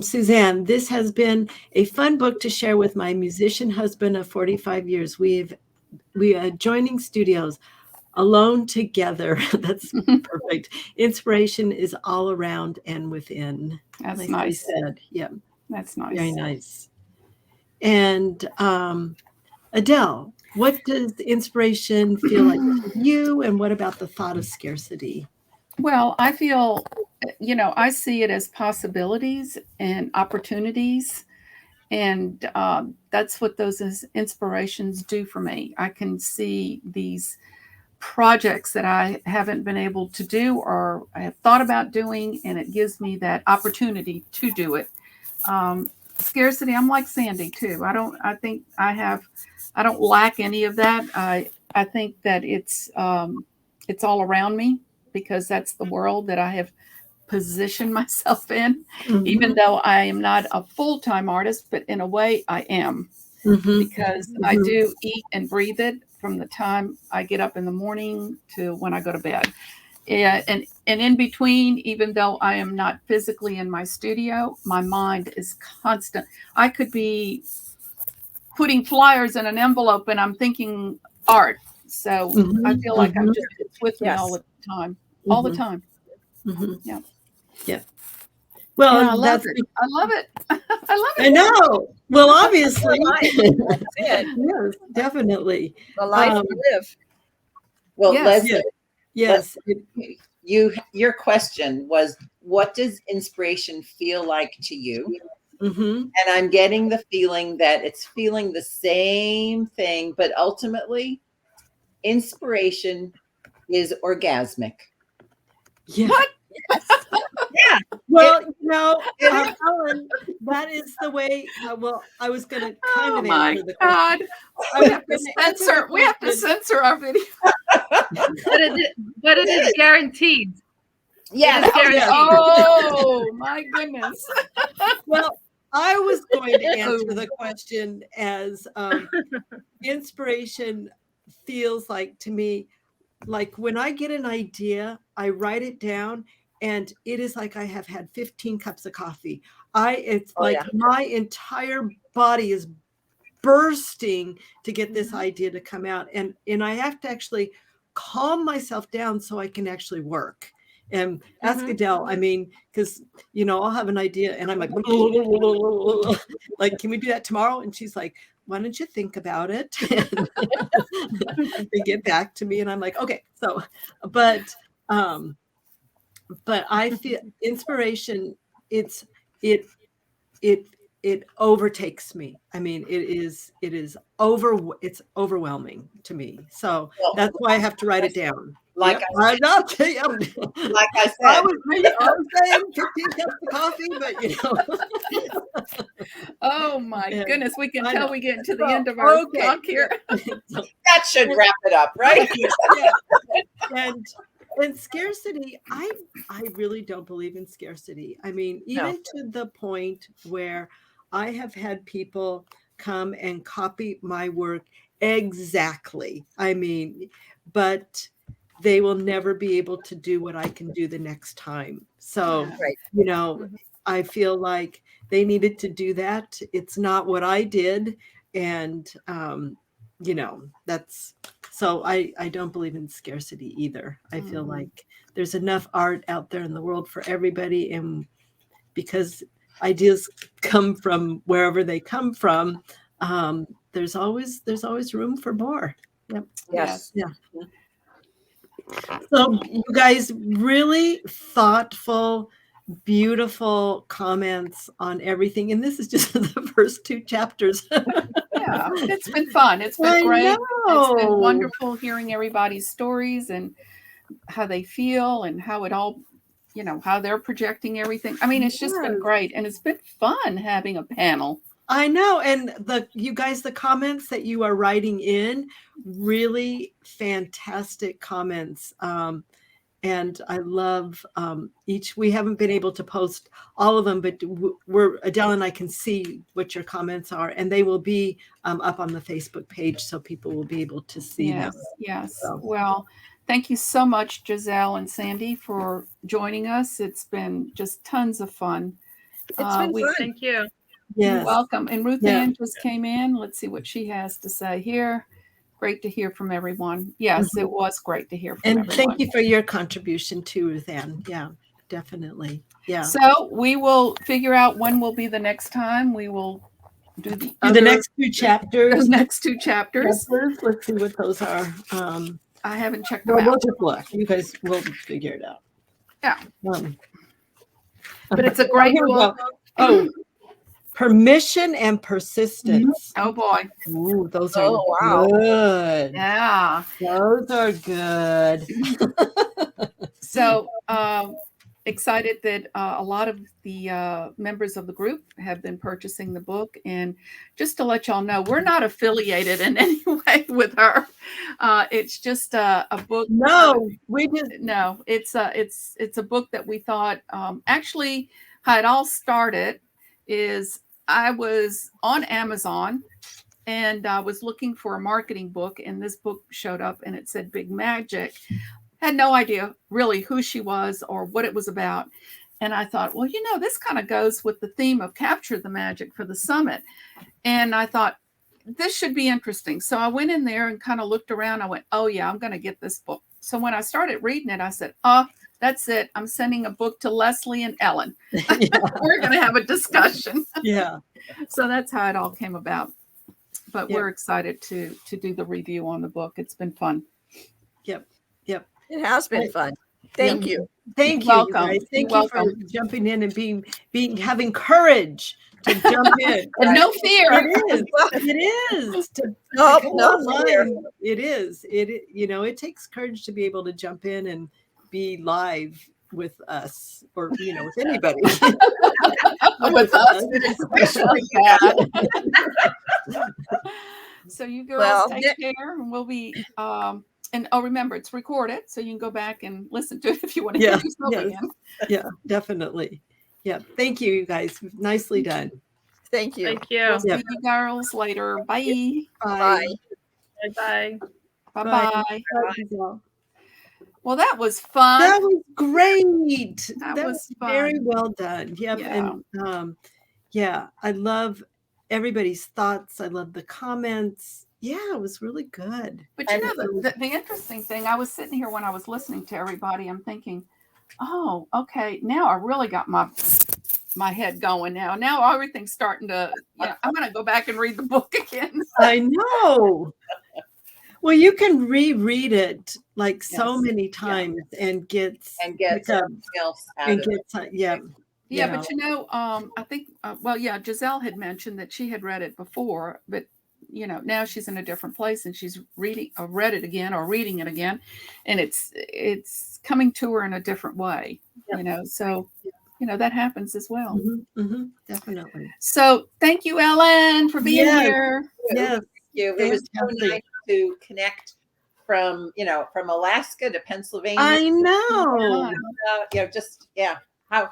Suzanne, this has been a fun book to share with my musician husband of 45 years. We are joining studios alone together. That's perfect. Inspiration is all around and within. That's like nice. Said. Yeah. That's nice. Very nice. And Adele, what does inspiration feel like to you? And what about the thought of scarcity? Well, I feel, I see it as possibilities and opportunities. And that's what those inspirations do for me. I can see these projects that I haven't been able to do or I have thought about doing, and it gives me that opportunity to do it. Scarcity, I'm like Sandy too. I don't lack any of that. I think that it's all around me, because that's the world that I have positioned myself in, even though I am not a full-time artist, but in a way I am, because I do eat and breathe it from the time I get up in the morning to when I go to bed. Yeah, and in between, even though I am not physically in my studio, my mind is constant. I could be putting flyers in an envelope and I'm thinking art. So I feel like it's with me all the time. All the time. Yeah. Yeah. Well, I love it. I love it. I love it. I know. Well, obviously. Yes, definitely. the life we live. Well, Yes. Leslie, Yes. your question was, what does inspiration feel like to you? And I'm getting the feeling that it's feeling the same thing, but ultimately inspiration is orgasmic. Yeah. What? Yeah. Well, Helen, that is the way. I was going to kind of answer the question. God. We have to censor our video. But it is guaranteed. Yeah. It is guaranteed. Oh my goodness. Well, I was going to answer the question as inspiration feels like to me, like when I get an idea, I write it down and it is like I have had 15 cups of coffee. It's Oh, like yeah. my entire body is bursting to get this idea to come out, and I have to actually calm myself down so I can actually work. And ask Adele, I mean, because I'll have an idea and I'm like, like, can we do that tomorrow? And she's like, why don't you think about it and get back to me? And I'm like, okay. So, but I feel inspiration. It overtakes me. I mean, it's overwhelming to me. So Well, that's why I have to write it down. Like I'm not saying, like I said, I was saying 15 cups of coffee, but Oh my Yeah, goodness, we can I tell know. we get into the So, end of our okay. talk here. that should wrap it up, right? Yeah. And scarcity, I really don't believe in scarcity. I mean, even to the point where I have had people come and copy my work exactly. I mean, but they will never be able to do what I can do the next time. So, Right. I feel like they needed to do that. It's not what I did. And, that's so I don't believe in scarcity either. I feel like there's enough art out there in the world for everybody. And because ideas come from wherever they come from, there's always room for more. Yep. Yes. Yeah. So you guys, really thoughtful, beautiful comments on everything. And this is just the first 2 chapters. Yeah, it's been fun. It's been great. It's been wonderful hearing everybody's stories and how they feel and how it all, how they're projecting everything. I mean, it's just been great. And it's been fun having a panel. I know. And you guys, the comments that you are writing in, really fantastic comments. And I love each. We haven't been able to post all of them, but Adele and I can see what your comments are, and they will be up on the Facebook page, so people will be able to see them. Yes. So. Well, thank you so much, Giselle and Sandy, for joining us. It's been just tons of fun. It's been fun. Thank you. Yes. You're welcome. And Ruth Ann just came in. Let's see what she has to say here. Great to hear from everyone. Yes, it was great to hear from everyone. And thank you for your contribution too, Ruth Ann. Yeah, definitely. Yeah. So we will figure out when will be the next time. We will do the next 2 chapters. The next 2 chapters. Let's see what those are. I haven't checked them out. We'll just look. You guys will figure it out. Yeah. But it's a great book. Oh, Permission and Persistence. Oh boy. Ooh, those are good. Yeah. Those are good. So excited that a lot of the members of the group have been purchasing the book. And just to let y'all know, we're not affiliated in any way with her. It's just a book. No, it's a book that we thought actually how it all started is I was on Amazon and I was looking for a marketing book, and this book showed up and it said Big Magic. Had no idea really who she was or what it was about. And I thought, well, this kind of goes with the theme of Capture the Magic for the summit. And I thought, this should be interesting. So I went in there and kind of looked around. I went, oh yeah, I'm going to get this book. So when I started reading it, I said, that's it. I'm sending a book to Leslie and Ellen. We're going to have a discussion. Yeah. So that's how it all came about. But we're excited to do the review on the book. It's been fun. Yep. It has been fun. Thank you. Thank you. Welcome. Guys. Thank you for jumping in and having courage to jump in. And no fear. It is. No fear. It is. It takes courage to be able to jump in and be live with us or with anybody. With us, especially bad. So you girls take care, and we'll be and remember, it's recorded, so you can go back and listen to it if you want to hear yourself again. Yeah, definitely. Yeah. Thank you, you guys. Nicely done. Thank you. Thank you. We'll see you girls later. Bye. Bye. Bye. Bye. Bye. Well, Well, that was fun. That was great. That That was was very fun. well done. Yep. Yeah. And yeah, I love everybody's thoughts. I love the comments. Yeah, it was really good. But you know, the interesting thing, I was sitting here when I was listening to everybody, I'm thinking, oh, okay, now I really got my head going now. Now everything's starting to, I'm going to go back and read the book again. I know. Well, you can reread it like so Yes. many times and get something else out of it. Yeah, but you know, I think, Giselle had mentioned that she had read it before, but you know, now she's in a different place and she's reading it again, and it's coming to her in a different way, you know, so you know that happens as well. Definitely. So thank you, Ellen, for being here. Yes, it was so nice to connect from Alaska to Pennsylvania. I know. How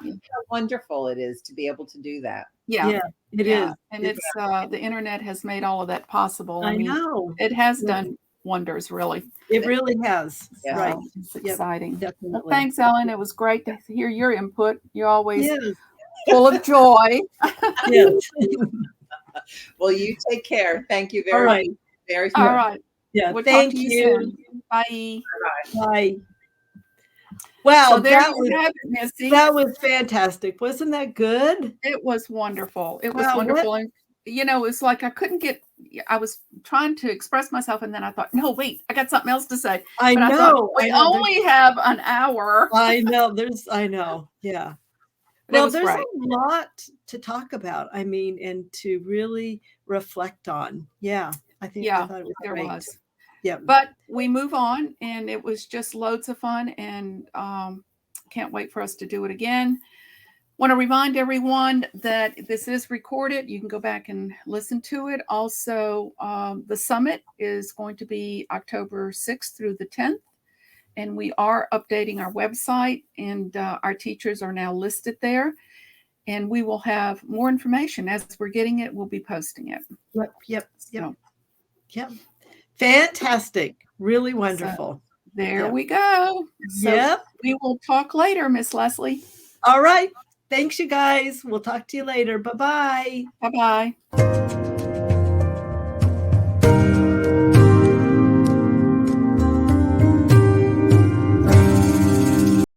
wonderful it is to be able to do that. Yeah, it is. And it's the internet has made all of that possible. I know. It has done wonders, really. It really has. Yeah. Right. It's exciting. Definitely. Well, thanks, Ellen. It was great to hear your input. You're always full of joy. Yes. Well, you take care. Thank you very much. Very all right. Yeah. We'll thank talk to you. Soon. Bye. Bye. Wow, so there you have it, Missy. That was fantastic. Wasn't that good? It was wonderful. It was wonderful. And, you know, it's like I was trying to express myself and then I thought, no, wait, I got something else to say. I know. We only have an hour. I know. Yeah. Well, there's a lot to talk about. I mean, and to really reflect on. Yeah. I thought it was there great. was. Yeah. But we move on and it was just loads of fun and can't wait for us to do it again. Want to remind everyone that this is recorded. You can go back and listen to it. Also, the summit is going to be October 6th through the 10th. And we are updating our website and our teachers are now listed there. And we will have more information as we're getting it. We'll be posting it. Yep. Fantastic. Really wonderful. So, there we go. So we will talk later, Miss Leslie. All right. Thanks, you guys. We'll talk to you later. Bye-bye. Bye-bye.